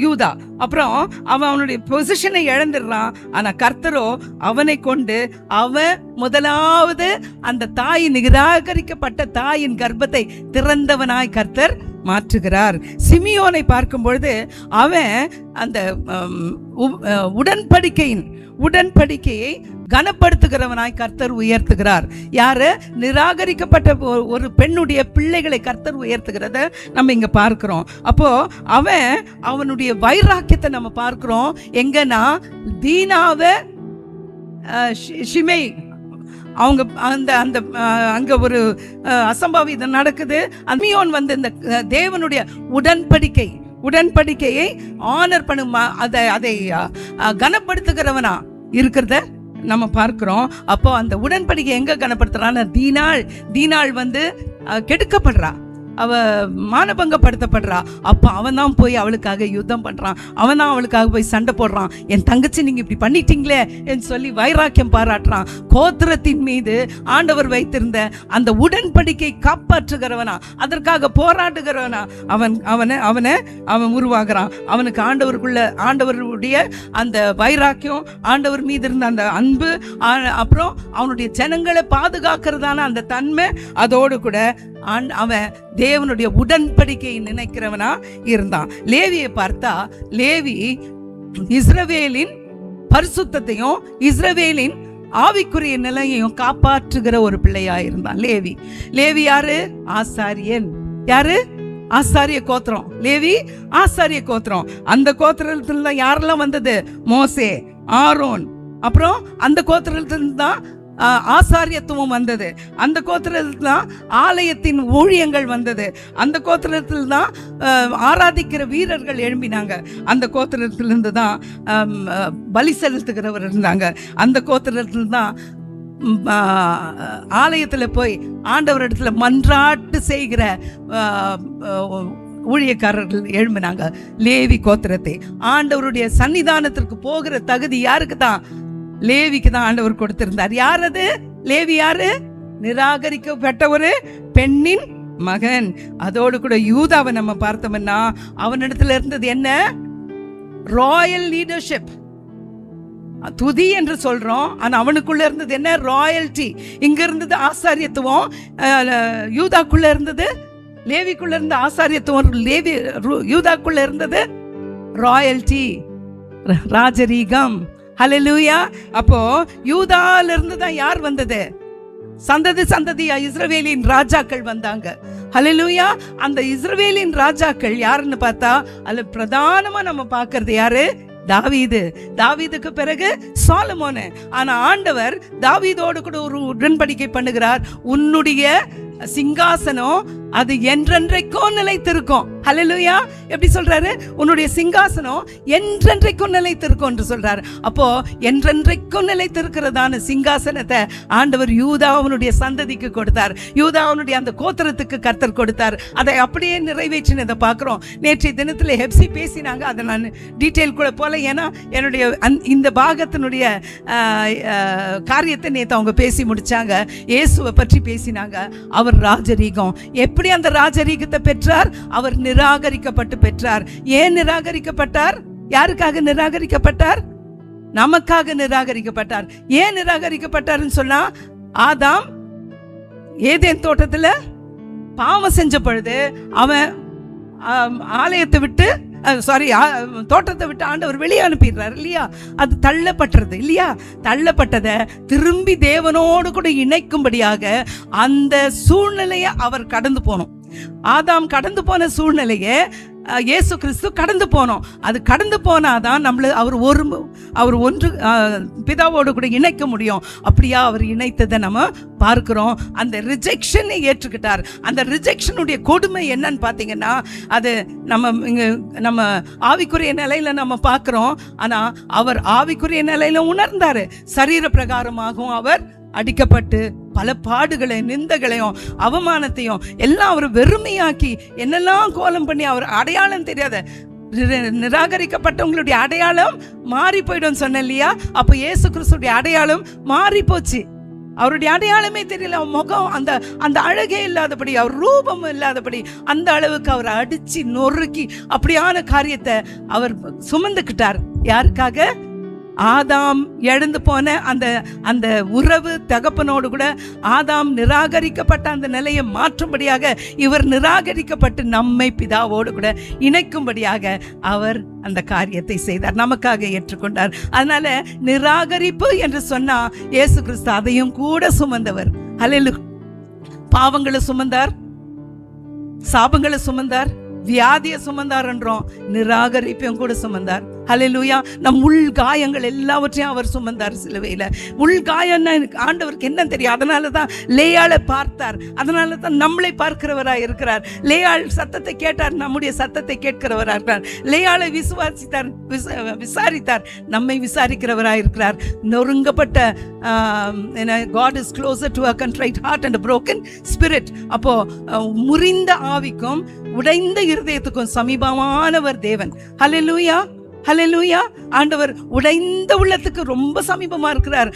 யூதா. அப்புறம் அவனுடைய பொசிஷனை இழந்துடுறான். ஆனா கர்த்தரோ அவனை கொண்டு அவன் முதலாவது அந்த நிராகரிக்கப்பட்ட தாயின் கர்ப்பத்தை திறந்தவனாய் கர்த்தர் மாற்றுகிறார். சிமியோனை பார்க்கும் பொழுது அவன் அந்த உடன்படிக்கையை கனப்படுத்துகிறவனாய் கர்த்தர் உயர்த்துகிறார். யாரு? நிராகரிக்கப்பட்ட ஒரு பெண்ணுடைய பிள்ளைகளை கர்த்தர் உயர்த்துகிறத நம்ம இங்க பார்க்கிறோம். அப்போ அவனுடைய வைராக்கியத்தை நம்ம பார்க்கிறோம். எங்கன்னா தீனாவை ஷிமை அவங்க அங்க ஒரு அசம்பாவிதம் நடக்குது. அமியோன் இந்த தேவனுடைய உடன்படிக்கையை ஆனர் பண்ணுமா, அதை கனப்படுத்துகிறவனா இருக்கிறத நம்ம பார்க்கிறோம். அப்போ அந்த உடன்படிக்கை எங்க கனப்படுத்துறான்னு, தீனாள் கெடுக்கப்படுறா, அவ மானபங்கப்படுத்தப்படுறா. அப்ப அவன் தான் போய் அவளுக்காக யுத்தம் பண்றான், அவன் தான் அவளுக்காக போய் சண்டை போடுறான். என் தங்கச்சி நீங்க இப்படி பண்ணிட்டீங்களே என்று சொல்லி வைராக்கியம் பாராட்டுறான். கோத்திரத்தின் மீது ஆண்டவர் வைத்திருந்த அந்த உடன்படிக்கை காப்பாற்றுகிறவனா, அதற்காக போராடுகிறவனா அவன் உருவாகிறான். அவனுக்கு ஆண்டவருடைய அந்த வைராக்கியம், ஆண்டவர் மீது இருந்த அந்த அன்பு, அப்புறம் அவனுடைய ஜனங்களை பாதுகாக்கிறதான அந்த தன்மை, அதோடு கூட அவன் தேவனுடைய உடன்படிக்கையை நினைக்கிறவனா இருந்தான். லேவியை பார்த்தா, லேவி இஸ்ரவேலின் பரிசுத்தத்தையும் இஸ்ரவேலின் ஆவிக்குரிய நிலையையும் காப்பாற்றுகிற ஒரு பிள்ளையா இருந்தான். லேவி யாரு? ஆசாரியன். யாரு? ஆசாரிய கோத்திரம். லேவி ஆசாரிய கோத்திரம். அந்த கோத்திரத்துல யாரெல்லாம் வந்தது? மோசே, ஆரோன். அப்புறம் அந்த கோத்திரத்துல தான் ஆசாரியத்துவம் வந்தது. அந்த கோத்திரத்தில் தான் ஆலயத்தின் ஊழியங்கள் வந்தது. அந்த கோத்திரத்தில் தான் ஆராதிக்கிற வீரர்கள் எழும்பினாங்க. அந்த கோத்திரத்திலிருந்து தான் பலி செலுத்துகிறவர் இருந்தாங்க. அந்த கோத்திரத்தில் தான் ஆலயத்தில் போய் ஆண்டவரிடத்துல மன்றாட்டு செய்கிற ஊழியக்காரர்கள் எழும்பினாங்க. லேவி கோத்திரத்தை ஆண்டவருடைய சன்னிதானத்திற்கு போகிற தகுதி யாருக்கு தான்? லேவிக்கு தான் ஆண்டவர் கொடுத்திருந்தார். யார் அது? லேவி யாரு? நிராகரிக்கப்பட்ட ஒரு பெண்ணின் மகன். அதோடு கூட யூதாவை நம்ம பார்த்தோம்னா அவனிடத்துல இருந்தது என்ன? Royal leadership. துதி என்று சொல்றோம், ஆனா அவனுக்குள்ள இருந்தது என்ன? ராயல்டி. இங்க இருந்தது ஆசாரியத்துவம், யூதாக்குள்ள இருந்தது, லேவிக்குள்ள இருந்த ஆசாரியத்துவம் லேவி யூதாக்குள்ள இருந்தது ராயல்டி, ராஜரீகம். ஹல்லேலூயா. அப்போ யூதால இருந்து தான் யார் வந்தது? சந்ததியா இஸ்ரவேலின் ராஜாக்கள் வந்தாங்க. ஹல்லேலூயா. அந்த இஸ்ரவேலின் ராஜாக்கள் யாருன்னு பார்த்தா அதுல பிரதானமா நம்ம பார்க்கிறது யாரு? தாவீது. தாவீதுக்கு பிறகு சாலமோன். ஆனா ஆண்டவர் தாவீதோடு கூட ஒரு உடன்படிக்கை பண்ணுகிறார். உன்னுடைய சிங்காசனம் அது என்றென்றைக்கும் நிலைத்திருக்கும். ஹல்லேலூயா. எப்படி சொல்றாரு? உன்னுடைய சிங்காசனம் என்றென்றைக்கும் நிலைத்திருக்கும் என்று சொல்றாரு. அப்போ என்றென்றைக்கும் நிலைத்திருக்கிறதான சிங்காசனத்தை ஆண்டவர் யூதாவுடைய சந்ததிக்கு கொடுத்தார். யூதாவுடைய அந்த கோத்திரத்துக்கு கர்த்தர் கொடுத்தார். அதை அப்படியே நிறைவேற்றினதை பார்க்கிறோம். நேற்றைய தினத்துல ஹெப்சி பேசினாங்க. அதை நான் டீட்டெயில் கூட போல, ஏன்னா என்னுடைய இந்த பாகத்தினுடைய காரியத்தை நேற்று அவங்க பேசி முடிச்சாங்க. இயேசுவை பற்றி பேசினாங்க. அவர் ராஜரீகம். எப்படி அந்த ராஜரீகத்தை பெற்றார்? அவர் நிராகரிக்கப்பட்டு பெற்றார். ஏன் நிராகரிக்கப்பட்டார்? யாருக்காக நிராகரிக்கப்பட்டார்? நமக்காக நிராகரிக்கப்பட்டார். ஏன் நிராகரிக்கப்பட்டார்னு சொன்னா, ஆதாம் ஏதேன் தோட்டத்துல பாவம் செஞ்ச பொழுது அவன் ஆலயத்தை விட்டு தோட்டத்தை விட்டு ஆண்டவர் வெளியே அனுப்பிடுறாரு இல்லையா? அது தள்ளப்பட்டது இல்லையா? தள்ளப்பட்டதை திரும்பி தேவனோடு கூட இணைக்கும்படியாக அந்த சூழ்நிலையை அவர் கடந்து போனோம். ஆதாம் கடந்து போன சூழ்நிலையை இயேசு கிறிஸ்து கடந்து போனோம். அது கடந்து போனாதான் நம்மள அவர் ஒன்று பிதாவோடு கூட இணைக்க முடியும். அப்படியா அவர் இணைத்ததை நம்ம பார்க்கிறோம். அந்த ரிஜெக்ஷனை ஏற்றுக்கிட்டார். அந்த ரிஜெக்ஷனுடைய கொடுமை என்னன்னு பார்த்தீங்கன்னா, அது நம்ம ஆவிக்குரிய நிலையில நம்ம பார்க்கிறோம். ஆனா அவர் ஆவிக்குரிய நிலையில உணர்ந்தாரு. சரீர பிரகாரமாகவும் அவர் அடிக்கப்பட்டு பல பாடுகளை, நிந்தைகளையும் அவமானத்தையும் எல்லாம் அவர் வெறுமையாக்கி என்னெல்லாம் கோலம் பண்ணி அவர் அடையாளம் தெரியாத நிராகரிக்கப்பட்டவங்களுடைய அடையாளம் மாறி போயிடும் சொன்ன இல்லையா? அப்போ இயேசு கிறிஸ்துடைய அடையாளம் மாறி போச்சு. அவருடைய அடையாளமே தெரியல. முகம் அந்த அழகே இல்லாதபடி, அவர் ரூபம் இல்லாதபடி அந்த அளவுக்கு அவர் அடிச்சு நொறுக்கி அப்படியான காரியத்தை அவர் சுமந்துக்கிட்டார். யாருக்காக? ஆதாம் எழுந்து போன அந்த உறவு தகப்பனோடு கூட ஆதாம் நிராகரிக்கப்பட்ட அந்த நிலையை மாற்றும்படியாக இவர் நிராகரிக்கப்பட்டு நம்மை பிதாவோடு கூட இணைக்கும்படியாக அவர் அந்த காரியத்தை செய்தார், நமக்காக ஏற்றுக்கொண்டார். அதனால நிராகரிப்பு என்று சொன்னா இயேசு கிறிஸ்து அதையும் கூட சுமந்தவர். ஹல்லேலூயா. பாவங்களை சுமந்தார், சாபங்களை சுமந்தார், வியாதியை சுமந்தார் என்றோம், நிராகரிப்பையும் கூட சுமந்தார். ஹல்லேலூயா. நம் உள் காயங்கள் எல்லாவற்றையும் அவர் சுமந்தார் சிலுவையில். உள் காயம்னா ஆண்டவருக்கு என்ன தெரியும்? அதனால தான் லேயாளை பார்த்தார். அதனால தான் நம்மளை பார்க்கிறவராக இருக்கிறார். லேயாள் சத்தத்தை கேட்டார், நம்முடைய சத்தத்தை கேட்கிறவராக இருக்கிறார். லேயாளை விசாரித்தார், நம்மை விசாரிக்கிறவராக இருக்கிறார். நொறுங்கப்பட்ட God is closer to a contrite heart and a broken spirit. அப்போ முறிந்த ஆவிக்கும் உடைந்த இருதயத்துக்கும் சமீபமானவர் தேவன். ஹல்லேலூயா. ஹல்லேலூயா. ஆண்டவர் உடைந்த உள்ளத்துக்கு ரொம்ப சமீபமா இருக்கிறார்.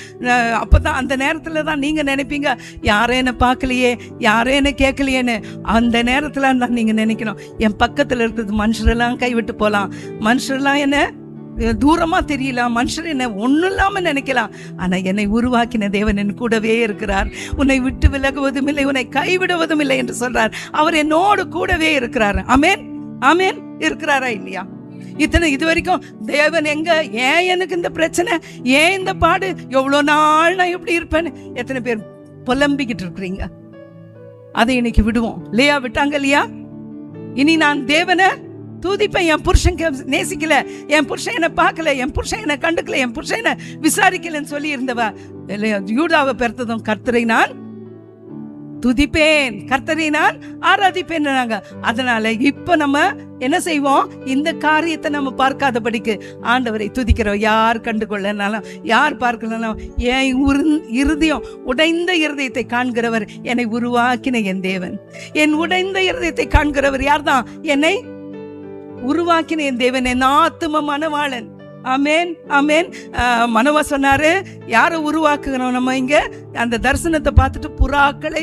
அப்பதான் அந்த நேரத்துல தான் நீங்க நினைப்பீங்க, யாரே என்ன பார்க்கலையே, யாரே என்ன கேட்கலையேன்னு. அந்த நேரத்துல தான் நீங்க நினைக்கணும், என் பக்கத்துல இருக்கிறது மனுஷரெல்லாம் கைவிட்டு போலாம், மனுஷரெல்லாம் என்ன தூரமா தெரியல, மனுஷர் என்ன ஒன்றும் இல்லாம நினைக்கலாம், ஆனா என்னை உருவாக்கின தேவன் என் கூடவே இருக்கிறார். உன்னை விட்டு விலகுவதும் இல்லை, உன்னை கைவிடுவதும் இல்லை என்று சொல்றார். அவர் என்னோடு கூடவே இருக்கிறார். ஆமென். ஆமென். இருக்கிறாரா இல்லையா? இது வரைக்கும் தேவன் எங்க, ஏன் எனக்கு இந்த பிரச்சனை, ஏன் இந்த பாடு, எவ்வளோ நாள் நான் எப்படி இருப்பேன்னு எத்தனை பேர் புலம்பிக்கிட்டு இருக்கிறீங்க? அதை இன்னைக்கு விடுவோம். லேயா விட்டாங்க இல்லையா? இனி நான் தேவனை துதிப்பேன். என் புருஷன் நேசிக்கல, என் புருஷன் என்ன பார்க்கல, என் புருஷன் என்ன கண்டுக்கல, என் புருஷன் என்ன விசாரிக்கலன்னு சொல்லி இருந்தவ யூதாவை பெருத்ததும் கர்த்தரை நான் துதிப்பேன், கர்த்தரை நான் ஆராதிப்பேன். அதனால இப்ப நம்ம என்ன செய்வோம்? இந்த காரியத்தை நம்ம பார்க்காதபடிக்கு ஆண்டவரை துதிக்கிறோம். யார் கண்டுகொள்ளனாலும், யார் பார்க்கலனாலும், என் இருதயம் உடைந்த இருதயத்தை காண்கிறவர், என்னை உருவாக்கின என் தேவன். என் உடைந்த இருதயத்தை காண்கிறவர் யார்தான்? என்னை உருவாக்கின என் தேவன், என் ஆத்தும மணவாளன். ஆமேன், ஆமேன். மனோவா சொன்னாரு, யாரை உருவாக்குகிறோம் நம்ம? இங்க அந்த தரிசனத்தை பார்த்துட்டு புறாக்கள்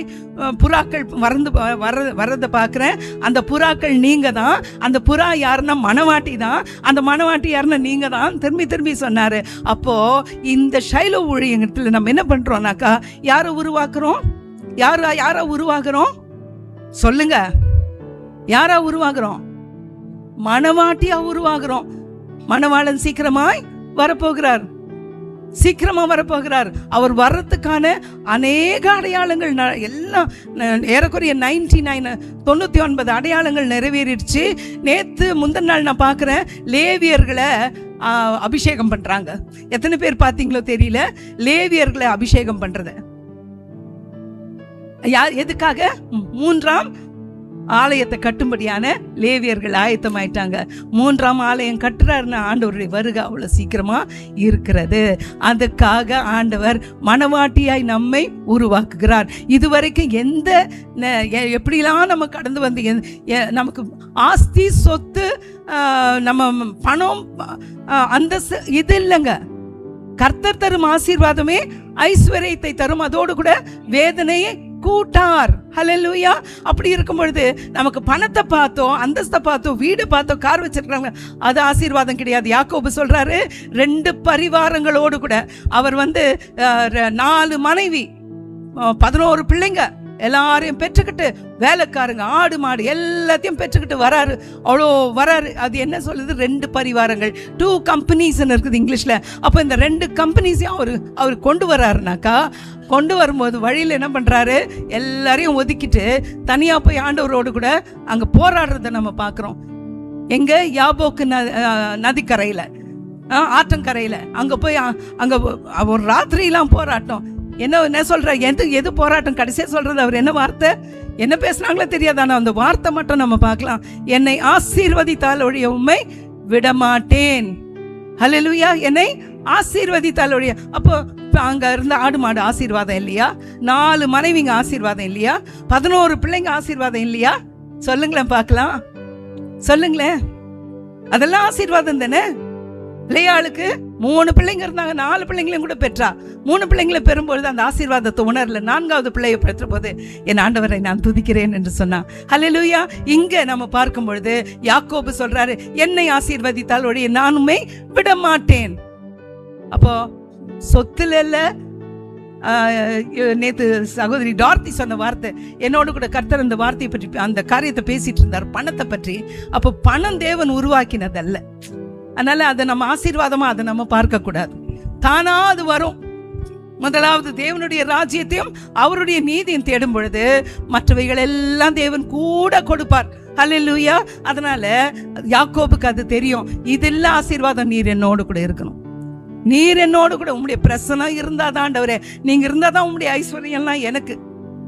வர்றதை பார்க்குறேன். அந்த புறாக்கள் நீங்க தான். அந்த புறா யாருன்னா மணவாட்டி தான். அந்த மணவாட்டி யாருன்னா நீங்க தான் திரும்பி சொன்னாரு. அப்போ இந்த ஷைலோ ஊழியத்தில் நம்ம என்ன பண்றோம்னாக்கா, யாரை உருவாக்குறோம்? யாரா உருவாக்குறோம்? சொல்லுங்க, யாரா உருவாக்குறோம்? மணவாட்டியா உருவாக்குறோம். மணவாளன் சீக்கிரமாய் வரப்போகிறார். அவர் வர்றதுக்கான அநேக அடையாளங்கள் எல்லாம் ஏறக்குறைய 99 அடையாளங்கள் நிறைவேறிடுச்சு. நேத்து முந்தின நாள் நான் பார்க்குறேன், லேவியர்களை அபிஷேகம் பண்றாங்க. எத்தனை பேர் பார்த்தீங்களோ தெரியல, லேவியர்களை அபிஷேகம் பண்றது எதுக்காக? 3ஆம் ஆலயத்தை கட்டும்படியான லேவியர்கள் ஆயத்தமாயிட்டாங்க. 3ஆம் ஆலயம் கட்டுறாருன்னா ஆண்டவருடைய வருகை அவ்வளவு சீக்கிரமா இருக்கிறது. அதுக்காக ஆண்டவர் மணவாட்டியாய் நம்மை உருவாக்குகிறார். இதுவரைக்கும் எப்படிலாம் நம்ம கடந்து வந்து நமக்கு ஆஸ்தி, சொத்து, நம்ம பணம், அந்தஸ்து இது இல்லைங்க. கர்த்தர் தரும் ஆசீர்வாதமே ஐஸ்வர்யத்தை தரும், அதோடு கூட வேதனையை கூட்டார். ஹல்லேலூயா. அப்படி இருக்கும் பொழுது நமக்கு பணத்தை பார்த்தோம், அந்தஸ்தை பார்த்தோம், வீடு பார்த்தோம், கார் வச்சிருக்காங்க, அது ஆசீர்வாதம் கிடையாது. யாக்கோபு சொல்றாரு, 2 பரிவாரங்களோடு கூட அவர் 4 மனைவி, 11 பிள்ளைங்க எல்லாரையும் பெற்றுக்கிட்டு, வேலைக்காரங்க, ஆடு மாடு எல்லாத்தையும் பெற்றுக்கிட்டு வராரு. அது என்ன சொல்லுது? 2 பரிவாரங்கள், 2 கம்பெனிஸ் இருக்குது இங்கிலீஷ்ல. அப்போ இந்த 2 கம்பெனிஸையும் அவர் கொண்டு வராருனாக்கா, கொண்டு வரும்போது வழியில் என்ன பண்றாரு? எல்லாரையும் ஒதுக்கிட்டு தனியா போய் ஆண்டவரோடு கூட அங்க போராடுறத நம்ம பார்க்கிறோம். எங்க? யாபோக்கு நதிக்கரையில, ஆற்றங்கரையில அங்க போய் அங்க ஒரு ராத்திரியெல்லாம் போராட்டம். என்ன சொல்ற? எது போராட்டம்? கடைசியா சொல்றது அவர் என்ன வார்த்தை, என்ன பேசுனாங்களோ தெரியாது, ஆனா அந்த வார்த்தை மட்டும் நம்ம பார்க்கலாம். என்னை ஆசீர்வதித்தால் ஒழிய உம்மை விடமாட்டேன். ஹல்லேலூயா. என்னை ஆசீர்வதித்தால் ஒழிய. அப்போ அங்க இருந்த ஆடு மாடு ஆசீர்வாதம் இல்லையா? 4 மனைவிங்க ஆசீர்வாதம் இல்லையா? 11 பிள்ளைங்க ஆசீர்வாதம் இல்லையா? சொல்லுங்களேன் பார்க்கலாம், சொல்லுங்களேன். அதெல்லாம் ஆசீர்வாதம் தானே. லேயாளுக்கு 3 பிள்ளைங்க இருந்தாங்க, 4 பிள்ளைங்களையும் கூட பெற்றா. 3 பிள்ளைங்களை பெறும்பொழுது அந்த ஆசீர்வாதத்தை உணரல. 4வது பிள்ளையை பெற்ற போது என் ஆண்டவரை நான் துதிக்கிறேன் என்று சொன்னான். ஹல்லேலூயா. இங்க நம்ம பார்க்கும் பொழுது யாக்கோபு சொல்றாரு, என்னை ஆசீர்வதித்தால் ஒழிய நானுமே விட மாட்டேன். அப்போ சொத்துல இல்ல. நேத்து சகோதரி டார்த்தி சொன்ன வார்த்தை, என்னோடு கூட கர்த்தர் அந்த வார்த்தையை பற்றி, அந்த காரியத்தை பேசிட்டு இருந்தார், பணத்தை பற்றி. அப்போ பணம் தேவன் உருவாக்கினதல்ல. அதனால அதை நம்ம ஆசீர்வாதமா அதை நம்ம பார்க்க கூடாது. தானா அது வரும். முதலாவது தேவனுடைய ராஜ்யத்தையும் அவருடைய நீதியும் தேடும் பொழுது மற்றவைகள் எல்லாம் தேவன் கூட கொடுப்பார். ஹல்லேலூயா. அதனால யாக்கோபுக்கு அது தெரியும், இதெல்லாம் ஆசீர்வாதம். நீர் என்னோடு கூட இருக்கணும், நீர் என்னோடு கூட, உம்முடைய பிரசனம் இருந்தாதான் ஆண்டவரே, நீங்க இருந்தாதான் உம்முடைய ஐஸ்வர்யம்லாம் எனக்கு.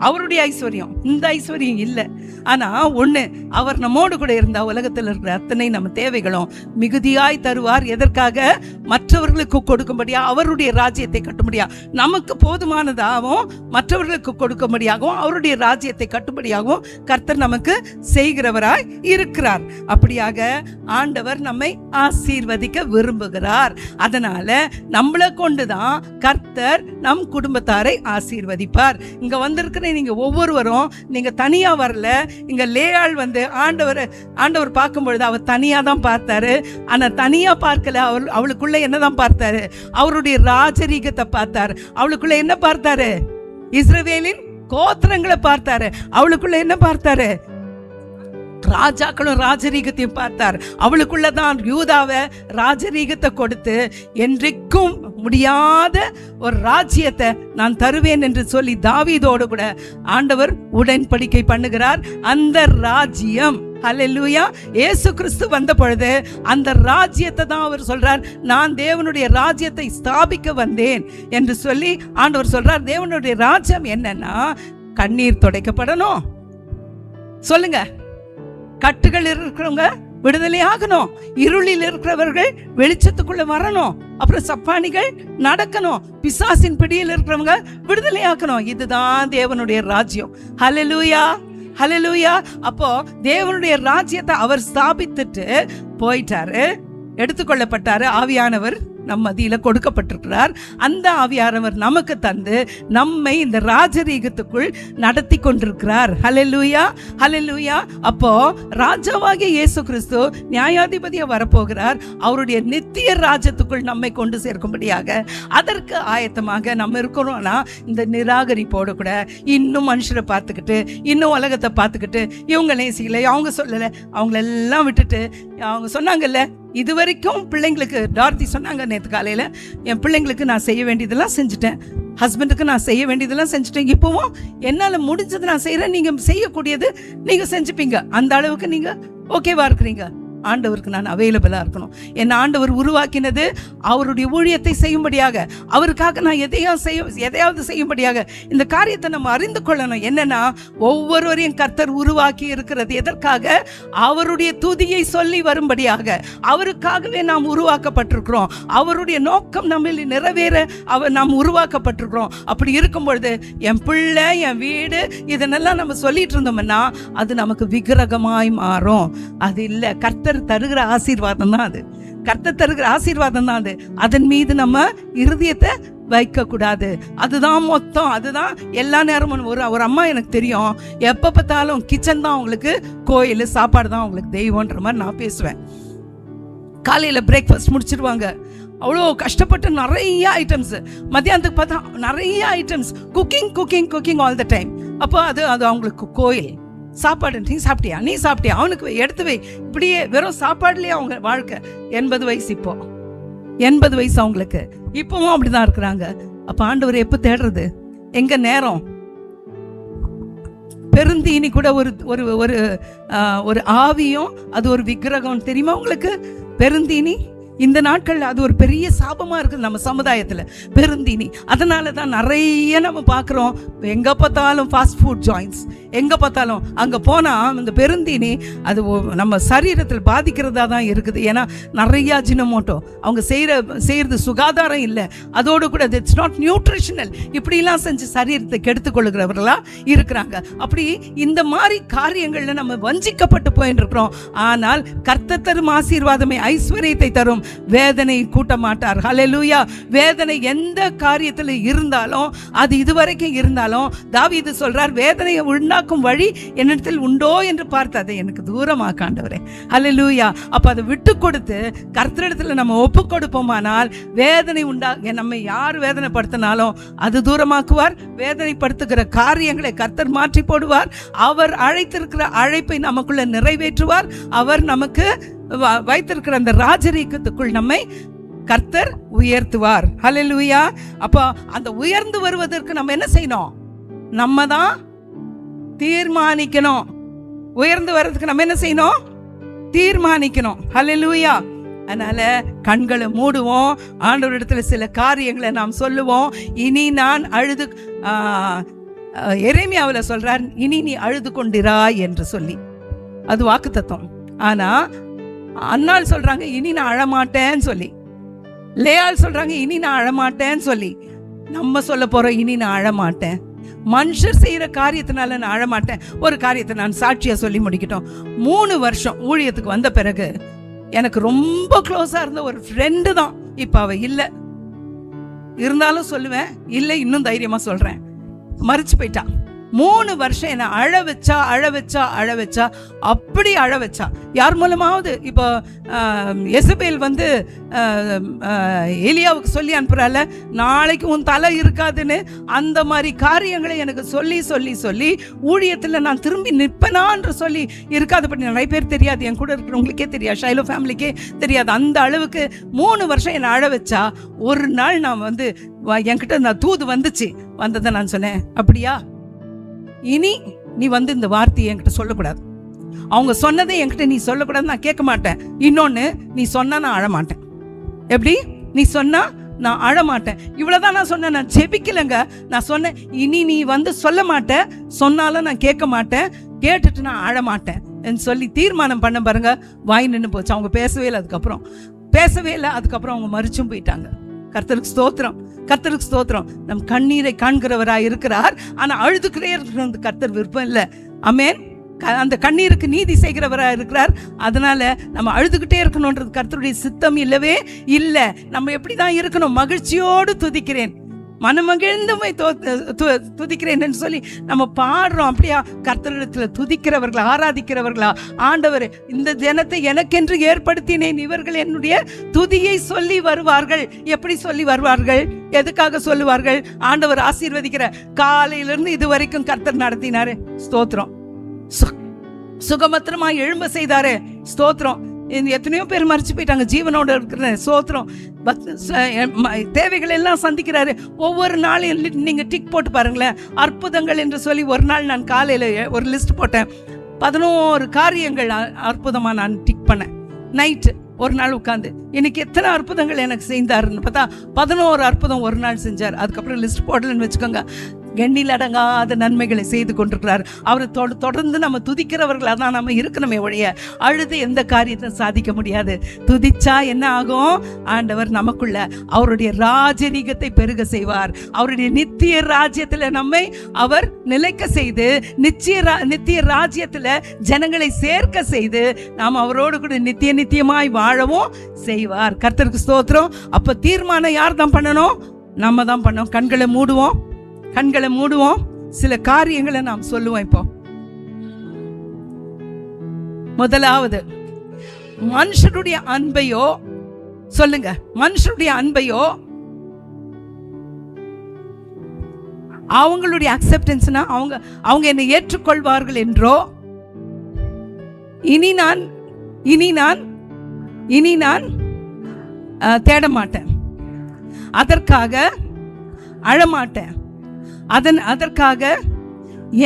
அவருடைய ஐஸ்வர்யம், இந்த ஐஸ்வர்யம் இல்லை. ஆனா ஒண்ணு, அவர் நம்மோடு கூட இருந்தா உலகத்தில் இருக்கிற அத்தனை நம்ம தேவைகளும் மிகுதியாய் தருவார். எதற்காக? மற்றவர்களுக்கு கொடுக்கும்படியா, அவருடைய ராஜ்யத்தை கட்டும்படியா, நமக்கு போதுமானதாகவும் மற்றவர்களுக்கு கொடுக்கும்படியாகவும் அவருடைய ராஜ்யத்தை கட்டும்படியாகவும் கர்த்தர் நமக்கு செய்கிறவராய் இருக்கிறார். அப்படியாக ஆண்டவர் நம்மை ஆசீர்வதிக்க விரும்புகிறார். அதனால நம்மளை கொண்டுதான் கர்த்தர் நம் குடும்பத்தாரை ஆசீர்வதிப்பார். இங்க வந்திருக்கிற நீங்க ஒவ்வொருவரும் நீங்க தனியா வரல. இங்க லேயாள் ஆண்டவர் பார்க்கும் பொழுது அவர் தனியா தான் பார்த்தாரு. ஆனா தனியா பார்க்கல, அவளுக்குள்ள என்னதான் பார்த்தாரு? அவருடைய ராஜரீகத்தை பார்த்தாரு. அவளுக்குள்ள என்ன பார்த்தாரு? இஸ்ரவேலின் கோத்திரங்களை பார்த்தாரு. அவளுக்குள்ள என்ன பார்த்தாரு? ராஜாக்களும் ராஜரீகத்தையும் பார்த்தார். அவளுக்குள்ளதான் யூதாவை ராஜரீகத்தை கொடுத்து என்றைக்கும் முடியாத ஒரு ராஜ்யத்தை நான் தருவேன் என்று சொல்லி தாவீதோடு கூட ஆண்டவர் உடன்படிக்கை பண்ணுகிறார். அந்த ராஜ்யம் ஹல்லேலூயா. இயேசு கிறிஸ்து வந்த பொழுது அந்த ராஜ்யத்தை தான் அவர் சொல்றார், நான் தேவனுடைய ராஜ்யத்தை ஸ்தாபிக்க வந்தேன் என்று சொல்லி ஆண்டவர் சொல்றார். தேவனுடைய ராஜ்யம் என்னன்னா, கண்ணீர் துடைக்கப்படணும். சொல்லுங்க. கட்டுகள் இருக்கிறவங்க விடுதலை ஆகணும், இருளில் இருக்கிறவர்கள் வெளிச்சத்துக்குள்ள வரணும், அப்புறம் சப்பானிகள் நடக்கணும், பிசாசின் பிடியில் இருக்கிறவங்க விடுதலை ஆக்கணும். இதுதான் தேவனுடைய ராஜ்யம். ஹல்லேலூயா, ஹல்லேலூயா. அப்போ தேவனுடைய ராஜ்யத்தை அவர் ஸ்தாபித்துட்டு போயிட்டாரு, எடுத்துக்கொள்ளப்பட்டாரு. ஆவியானவர் நம் மத்தியில கொடுக்கப்பட்டிருக்கிறார். அந்த ஆவியானவர் நமக்கு தந்து நம்மை இந்த ராஜரீகத்துக்குள் நடத்தி கொண்டிருக்கிறார். ஹல்லேலூயா, ஹல்லேலூயா. அப்போ ராஜாவாகிய இயேசு கிறிஸ்து நியாயாதிபதியா வரப்போகிறார். அவருடைய நித்திய ராஜ்யத்துக்குள் நம்மை கொண்டு சேர்க்கும்படியாக அதற்கு ஆயத்தமாக நம்ம இருக்கிறோம்னா, இந்த நிராகரிப்போடு கூட இன்னும் மனுஷரை பார்த்துக்கிட்டு, இன்னும் உலகத்தை பார்த்துக்கிட்டு, இவங்க நேசிக்கல, அவங்க சொல்லலை, அவங்களெல்லாம் விட்டுட்டு, அவங்க சொன்னாங்கல்ல இதுவரைக்கும் பிள்ளைங்களுக்கு, டார்த்தி சொன்னாங்க நேற்று காலையில், என் பிள்ளைங்களுக்கு நான் செய்ய வேண்டியதெல்லாம் செஞ்சுட்டேன், ஹஸ்பண்டுக்கு நான் செய்ய வேண்டியதெல்லாம் செஞ்சுட்டேன், இப்போவும் என்னால் முடிஞ்சது நான் செய்கிறேன், நீங்கள் செய்யக்கூடியது நீங்கள் செஞ்சுப்பீங்க, அந்த அளவுக்கு நீங்கள் ஓகேவா இருக்கிறீங்க. ஆண்டவருக்கு நான் அவைலபிளாக இருக்கணும். என் ஆண்டவர் உருவாக்கினது அவருடைய ஊழியத்தை செய்யும்படியாக, அவருக்காக நான் எதையாவது செய்யும்படியாக. இந்த காரியத்தை நம்ம அறிந்து கொள்ளணும். என்னன்னா, ஒவ்வொருவரையும் கர்த்தர் உருவாக்கி இருக்கிறது எதற்காக? அவருடைய துதியை சொல்லி வரும்படியாக. அவருக்காகவே நாம் உருவாக்கப்பட்டிருக்கிறோம். அவருடைய நோக்கம் நம்மள நிறைவேற நாம் உருவாக்கப்பட்டிருக்கிறோம். அப்படி இருக்கும் பொழுது என் பிள்ளை, என் வீடு, இதனெல்லாம் நம்ம சொல்லிட்டு இருந்தோம்னா அது நமக்கு விக்கிரகமாய் மாறும். அது இல்லை, கர்த்தர் தருகிற ஆசீர்வாதம் தான் அது. கர்த்தர் தருகிற ஆசீர்வாதம் தான் அது. அதன் மீது நம்ம இருதயத்தை வைக்க கூடாது. அதுதான் மொத்தம், அதுதான் எல்லா நேரமும். ஒரு அம்மா எனக்கு தெரியும், எப்போ பார்த்தாலும் கிச்சன் தான் அவங்களுக்கு கோயில், சாப்பாடு தான் அவங்களுக்கு தெய்வம்ன்ற மாதிரி நான் பேசுவேன். காலையில் பிரேக்ஃபாஸ்ட் முடிச்சிருவாங்க, அவ்வளோ கஷ்டப்பட்டு நிறைய ஐட்டம்ஸ், மத்தியானத்துக்கு பார்த்தா நிறைய items, cooking all the time. அப்போ அது அவங்களுக்கு கோயில். சாப்பாடு, நீ சாப்பிட்டியா, நீ சாப்பிட்டியா, அவனுக்கு எடுத்து வை, இப்படியே வெறும் சாப்பாடுலேயே அவங்க வாழ்க்கை. 80 வயசு, இப்போ 80 வயசு அவங்களுக்கு, இப்பவும் அப்படிதான் இருக்கிறாங்க. அப்ப ஆண்டவர் எப்ப தேடுறது? எங்க நேரம்? பெருந்தீனி கூட ஒரு ஆவியும் அது ஒரு விக்கிரகம், தெரியுமா உங்களுக்கு? பெருந்தீனி இந்த நாட்கள் அது ஒரு பெரிய சாபமா இருக்குது நம்ம சமுதாயத்துல, பெருந்தீனி. அதனால தான் நிறைய நம்ம பார்க்குறோம், எங்க பார்த்தாலும் ஃபாஸ்ட் ஃபுட் ஜாயின்ஸ், எங்க பார்த்தாலும் அங்க போனா இந்த பெருந்தீனி அது நம்ம சரீரத்தில் பாதிக்கிறதா தான் இருக்குது. ஏன்னா நிறைய அஜினமோட்டோ, அவங்க செய்யறது சுகாதாரம் இல்லை, அதோடு கூட இட்ஸ் நாட் நியூட்ரிஷனல், இப்படிலாம் செஞ்சு சரீரத்தை கெடுத்து கொள்ளுகிறவர்களா இருக்கிறாங்க. அப்படி இந்த மாதிரி காரியங்கள்ல நம்ம வஞ்சிக்கப்பட்டு போயிட்டு இருக்கிறோம். ஆனால் கர்த்தர் தரும் ஆசீர்வாதமே ஐஸ்வர்யத்தை தரும், வேதனை கூட்ட மாட்டார். ஹல்லேலூயா. வேதனை எந்த காரியத்தில் இருந்தாலும், அது இதுவரைக்கும் இருந்தாலும், தாவீது சொல்றார், வேதனையை உண்டாக்கும் வழி என்னிடத்தில் உண்டோ என்று பார்த்து அதை எனக்கு தூரமாக்க ஆண்டவரே. ஹல்லேலூயா. அப்ப அதை விட்டு கொடுத்து கர்த்தரிடத்தில் நம்ம ஒப்பு கொடுப்போமானால், வேதனை நம்ம யார் வேதனைப்படுத்தினாலும் அது தூரமாக்குவார். வேதனைப்படுத்துகிற காரியங்களை கர்த்தர் மாற்றி போடுவார். அவர் அழைத்திருக்கிற அழைப்பை நமக்குள்ள நிறைவேற்றுவார். அவர் நமக்கு வைத்திருக்கிற அந்த ராஜரீகத்துக்குள் நம்மை கர்த்தர் உயர்த்துவார். ஹல்லேலூயா. அப்போ அந்த உயர்ந்து வருவதற்கு நம்ம என்ன செய்யணும்? நம்ம தான் தீர்மானிக்கணும். உயர்ந்து வர்றதுக்கு நம்ம என்ன செய்யணும்? தீர்மானிக்கணும். ஹல்லேலூயா. அதனால கண்களை மூடுவோம், ஆண்டவரிடத்துல சில காரியங்களை நாம் சொல்லுவோம். இனி நான் அழுது, எரேமியாவில் சொல்றார், இனி நீ அழுது கொண்டிராய் என்று சொல்லி, அது வாக்குத்தத்தம். ஆனா அன்னாள் சொல்றாங்க, இனி நான் அழமாட்டேன்னு சொல்லி. லேயாள் சொல்றாங்க, இனி நான் அழமாட்டேன்னு சொல்லி. நம்ம சொல்ல போறோம், இனி நான் அழமாட்டேன். மனுஷர் செய்யற காரியத்தினால நான் அழமாட்டேன். ஒரு காரியத்தை நான் சாட்சியா சொல்லி முடிக்கட்டும். 3 வருஷம் ஊழியத்துக்கு வந்த பிறகு எனக்கு ரொம்ப க்ளோஸா இருந்த ஒரு ஃப்ரெண்டு தான், இப்ப அவ இல்லை. இருந்தாலும் சொல்லுவேன், இல்லை இன்னும் தைரியமா சொல்றேன், மறிச்சு போயிட்டா. 3 வருஷம் என்னை அழ வச்சா, அப்படி அழ வச்சா. யார் மூலமாவது? இப்போ எசபேல் வந்து எலியாவுக்கு சொல்லி அனுப்புறால, நாளைக்கு உன் தலை இருக்காதுன்னு. அந்த மாதிரி காரியங்களை எனக்கு சொல்லி ஊழியத்தில் நான் திரும்பி நிற்பேனான்னு சொல்லி இருக்காதபடி நிறைய பேர் தெரியாது, என் கூட இருக்கிறவங்களுக்கே தெரியாது, ஷைலோ ஃபேமிலிக்கே தெரியாது. அந்த அளவுக்கு 3 வருஷம் என்னை அழ வச்சா. ஒரு நாள் நான் வந்து என்கிட்ட நான் தூது வந்ததை நான் சொன்னேன், அப்படியா, இனி நீ வந்து இந்த வார்த்தையை என்கிட்ட சொல்லக்கூடாது, அவங்க சொன்னதை என்கிட்ட நீ சொல்லக்கூடாது, நான் கேட்க மாட்டேன். இன்னொன்னு, நீ சொன்னா நான் அழமாட்டேன். எப்படி? நீ சொன்னா நான் அழமாட்டேன். இவ்வளவுதான் நான் சொன்னேன். நான் ஜெபிக்கலங்க. நான் சொன்னேன், இனி நீ சொல்ல மாட்டேன், சொன்னாலும் நான் கேட்க மாட்டேன், கேட்டுட்டு நான் அழமாட்டேன் சொல்லி தீர்மானம் பண்ண பாருங்க. வாய் நின்று போச்சு. அவங்க பேசவே இல்லை. அதுக்கப்புறம் அவங்க மரிச்சும் போயிட்டாங்க. கர்த்தருக்கு ஸ்தோத்திரம், கர்த்தருக்கு ஸ்தோத்திரம். நம் கண்ணீரை காண்கிறவராய் இருக்கிறார். ஆனா அழுதுகிறே இருக்கிறது கர்த்தர் விருப்பம் இல்லை. ஆமென். அந்த கண்ணீருக்கு நீதி செய்கிறவராக இருக்கிறார். அதனால நம்ம அழுதுகிட்டே இருக்கணும்ன்றது கர்த்தருடைய சித்தம் இல்லவே இல்லை. நம்ம எப்படிதான் இருக்கணும்? மகிழ்ச்சியோடு துதிக்கிறேன், மனமகிழ்ந்துமை துதிக்கிறேன் சொல்லி நம்ம பாடுறோம். அப்படியா கர்த்தரிடத்துல துதிக்கிறவர்களா, ஆராதிக்கிறவர்களா? ஆண்டவர், இந்த ஜனத்தை எனக்கென்று ஏற்படுத்தினேன், இவர்கள் என்னுடைய துதியை சொல்லி வருவார்கள். எப்படி சொல்லி வருவார்கள்? எதுக்காக சொல்லுவார்கள்? ஆண்டவர் ஆசீர்வதிக்கிற காலையிலிருந்து இது வரைக்கும் கர்த்தர் நடத்தினாரு. ஸ்தோத்திரம். சுகமத்திரமா எழும்ப செய்தாரு. ஸ்தோத்திரம். எத்தனையோ பேர் மறிச்சு போயிட்டாங்க, ஜீவனோட இருக்கிற. ஸ்தோத்திரம். தேவைகள் எல்லாம் சந்திக்கிறாரு. ஒவ்வொரு நாளும் நீங்க டிக் போட்டு பாருங்களேன். அற்புதங்கள் என்று சொல்லி ஒரு நாள் நான் காலையில ஒரு லிஸ்ட் போட்டேன். 11 காரியங்கள் அற்புதமா நான் டிக் பண்ணேன். நைட்டு ஒரு நாள் உட்காந்து இன்னைக்கு எத்தனை அற்புதங்கள் எனக்கு செய்தாருன்னு பார்த்தா 11 அற்புதம் ஒரு நாள் செஞ்சார். அதுக்கப்புறம் லிஸ்ட் போடலன்னு வச்சுக்கோங்க. எண்ணில் அடங்காத நன்மைகளை செய்து கொண்டிருக்கிறார். அவரை தொடர்ந்து நம்ம துதிக்கிறவர்களாக தான் நம்ம இருக்கணுமே ஒழிய அழுது எந்த காரியத்தை சாதிக்க முடியாது. துதிச்சா என்ன ஆகும்? ஆண்டவர் நமக்குள்ள அவருடைய ராஜரீகத்தை பெருக செய்வார். அவருடைய நித்திய ராஜ்யத்துல நம்மை அவர் நிலைக்க செய்து நித்திய ராஜ்யத்துல ஜனங்களை சேர்க்க செய்து நாம் அவரோடு கூட நித்தியமாய் வாழவும் செய்வார். கர்த்தருக்கு ஸ்தோத்திரம். அப்ப தீர்மானம் யார் தான் பண்ணணும்? நம்ம தான் பண்ணோம். கண்களை மூடுவோம். சில காரியங்களை நாம் சொல்லுவோம். இப்போ முதலாவது, மனுஷருடைய அன்பையோ சொல்லுங்க, மனுஷருடைய அன்பையோ அவங்களுடைய அக்செப்டன்ஸ்னா அவங்க என்னை ஏற்றுக்கொள்வார்கள் என்றோ இனி நான் தேட மாட்டேன், அதற்காக அழமாட்டேன், அதற்காக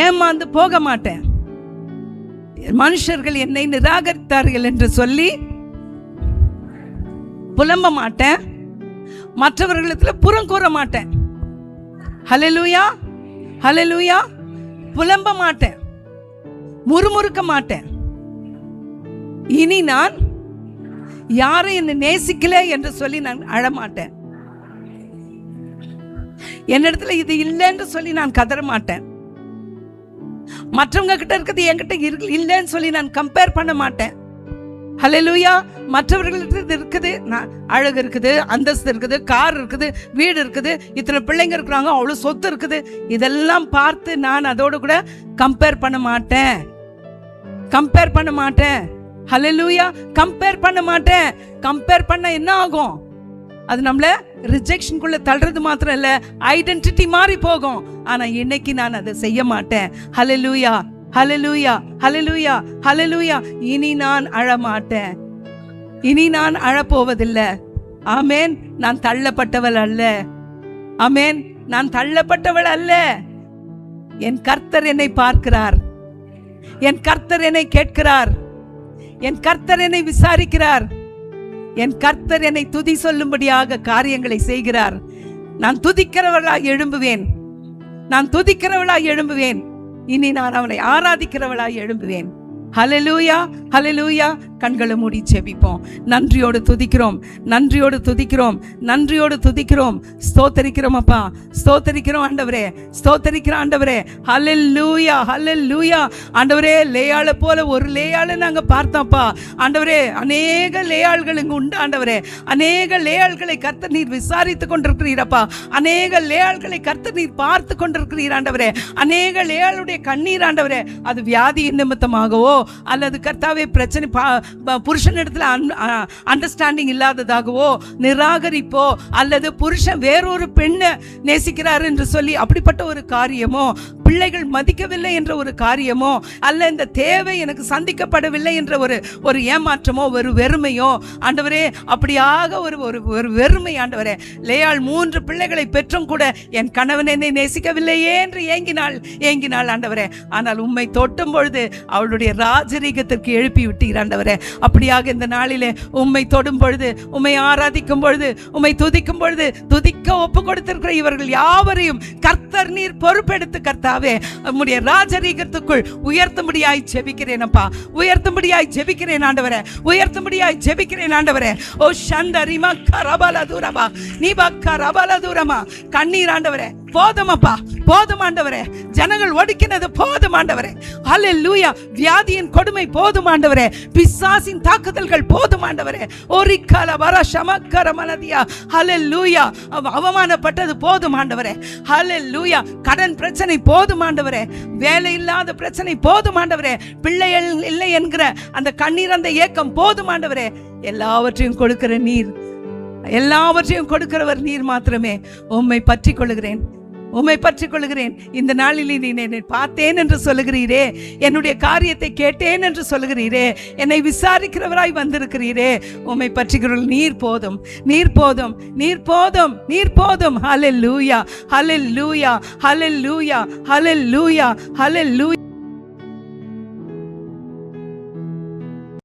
ஏமாந்து போக மாட்டேன். மனுஷர்கள் என்னை நிராகரித்தார்கள் என்று சொல்லி புலம்ப மாட்டேன், மற்றவர்களிடத்துல புறம் கூற மாட்டேன். ஹல்லேலூயா, ஹல்லேலூயா. புலம்ப மாட்டேன், முறுமுறுக்க மாட்டேன். இனி நான் யாரும் என்னை நேசிக்கல என்று சொல்லி நான் அழமாட்டேன். என்னிடத்துல இது இல்லைன்னு சொல்லி நான் கதற மாட்டேன். மற்றவங்க கிட்ட இருக்கிறது என்கிட்ட இல்லைன்னு சொல்லி நான் கம்பேர் பண்ண மாட்டேன். ஹல்லேலூயா. மற்றவர்களுக்கு இருக்குது, அழகு இருக்குது, அந்தஸ்து இருக்குது, கார் இருக்குது, வீடு இருக்குது, இத்தனை பிள்ளைங்க இருக்கிறாங்க, அவ்வளவு சொத்து இருக்குது, இதெல்லாம் பார்த்து நான் அதோடு கூட கம்பேர் பண்ண மாட்டேன். ஹல்லேலூயா. கம்பேர் பண்ண மாட்டேன். கம்பேர் பண்ண என்ன ஆகும்? அது நம்மள ரிஜெக்ஷனுக்குள்ள தள்ளுறது மாத்திரம் இல்ல, ஐடென்டிட்டி மாறி போகும். ஆனா இன்னைக்கு நான் அதை செய்ய மாட்டேன். ஹல்லேலூயா, ஹல்லேலூயா, ஹல்லேலூயா, ஹல்லேலூயா. இனி நான் அழமாட்டேன், இனி நான் அழப்போவதில்லை. ஆமேன். நான் தள்ளப்பட்டவள் அல்ல. ஆமேன். நான் தள்ளப்பட்டவள் அல்ல. என் கர்த்தர் என்னை பார்க்கிறார், என் கர்த்தர் என்னை கேட்கிறார், என் கர்த்தர் என்னை விசாரிக்கிறார், என் கர்த்தர் என்னை துதி சொல்லும்படியாக காரியங்களை செய்கிறார். நான் துதிக்கிறவளாய் எழும்புவேன். இனி நான் அவனை ஆராதிக்கிறவளாய் எழும்புவேன். ஹல்லேலூயா, ஹல்லேலூயா. கண்களை மூடி ஜெபிப்போம். நன்றியோடு துதிக்கிறோம். ஸ்தோத்தரிக்கிறோம் அப்பா, ஸ்தோத்தரிக்கிறோம் ஆண்டவரே, ஸ்தோத்தரிக்கிறோம் ஆண்டவரே. ஹல்லேலூயா, ஹல்லேலூயா. ஆண்டவரே, லேயாளை போல ஒரு லேயாளை நாங்க பார்த்தோம்ப்பா. ஆண்டவரே, அநேக லேயாள்கள் இங்கு உண்டு ஆண்டவரே. அநேக லேயாள்களை கர்த்தர் நீர் விசாரித்து கொண்டிருக்கிறீரப்பா. அநேக லேயாள்களை கர்த்தர் நீர் பார்த்து கொண்டிருக்கிறீர் ஆண்டவரே. அநேக லேயாளுடைய கண்ணீர் ஆண்டவரே, அது வியாதியின் நிமித்தமாகவோ அல்லது கர்த்தாவே பிரச்சனை புருஷனிடத்துல அண்டர்ஸ்டாண்டிங் இல்லாததாகவோ, நிராகரிப்போ, அல்லது புருஷன் வேறொரு பெண்ணை நேசிக்கிறார் என்று சொல்லி அப்படிப்பட்ட ஒரு காரியமோ, பிள்ளைகள் மதிக்கவில்லை என்ற ஒரு காரியமோ, அல்ல இந்த தேவை எனக்கு சந்திக்கப்படவில்லை என்ற ஒரு ஏமாற்றமோ, ஒரு வெறுமையோ ஆண்டவரே, அப்படியாக ஒரு வெறுமை ஆண்டவரே. லேயாள் 3 பிள்ளைகளை பெற்றும் கூட என் கணவன் என்னை நேசிக்கவில்லையே என்று ஏங்கினாள் ஆண்டவரே. ஆனால் உம்மை தொட்டும் பொழுது அவளுடைய ராஜரீகத்திற்கு எழுப்பி விட்டீர் ஆண்டவரே. அப்படியாக இந்த நாளிலே உம்மை தொடும் பொழுது, உம்மை ஆராதிக்கும் பொழுது, உம்மை துதிக்கும் பொழுது, துதிக்க ஒப்பு கொடுத்திருக்கிற இவர்கள் யாவரையும் கர்த்தர் நீர் பொறுப்பெடுத்து கர்த்தாவே உம்முடைய ராஜரீகத்துக்குள் உயர்த்தும்படியாய் ஜெபிக்கிறேன் அப்பா, உயர்த்தும்படியாய் ஜெபிக்கிறேன் ஆண்டவரே, உயர்த்தும்படியாய் ஜெபிக்கிறேன் ஆண்டவரே. ஓ ஷந்தரிமா கரபல தூரமா நீபா கரபல தூரமா. கண்ணீர் ஆண்டவரே போதும் அப்பா, போதும் ஆண்டவரே. ஜனங்கள் ஒடுக்கினது போதும் ஆண்டவரே. ஹல்லேலூயா. வியாதியின் கொடுமை போதும் ஆண்டவரே. பிசாசின் தாக்குதல்கள் போதும் ஆண்டவரே. ஓரிக்கால வர சமக்கர மனதியா. ஹல்லேலூயா. அவமானப்பட்டது போதும் ஆண்டவரே. ஹல்லேலூயா. கடன் பிரச்சனை போதும் ஆண்டவரே. வேலை இல்லாத பிரச்சனை போதும் ஆண்டவரே. பிள்ளைகள் இல்லை என்கிற அந்த கண்ணீர், அந்த ஏக்கம் போதும் ஆண்டவரே. எல்லாவற்றையும் கொடுக்கிற நீர், எல்லாவற்றையும் கொடுக்கிறவர் நீர் மாத்திரமே. உம்மை பற்றி கொள்கிறேன், உம்மை பற்றி கொள்கிறேன். இந்த நாளில் நீ என்னை பார்த்தேன் என்று சொல்லுகிறீரே, என்னுடைய காரியத்தை கேட்டேன் என்று சொல்லுகிறீரே, என்னை விசாரிக்கிறவராய் வந்திருக்கிறீரே. உம்மை பற்றிக்கிறவர்கள் நீர் போதும், நீர் போதும், நீர் போதும், நீர் போதும். ஹல்லேலூயா, ஹல்லேலூயா, ஹல்லேலூயா, ஹல்லேலூயா, ஹல்லேலூயா.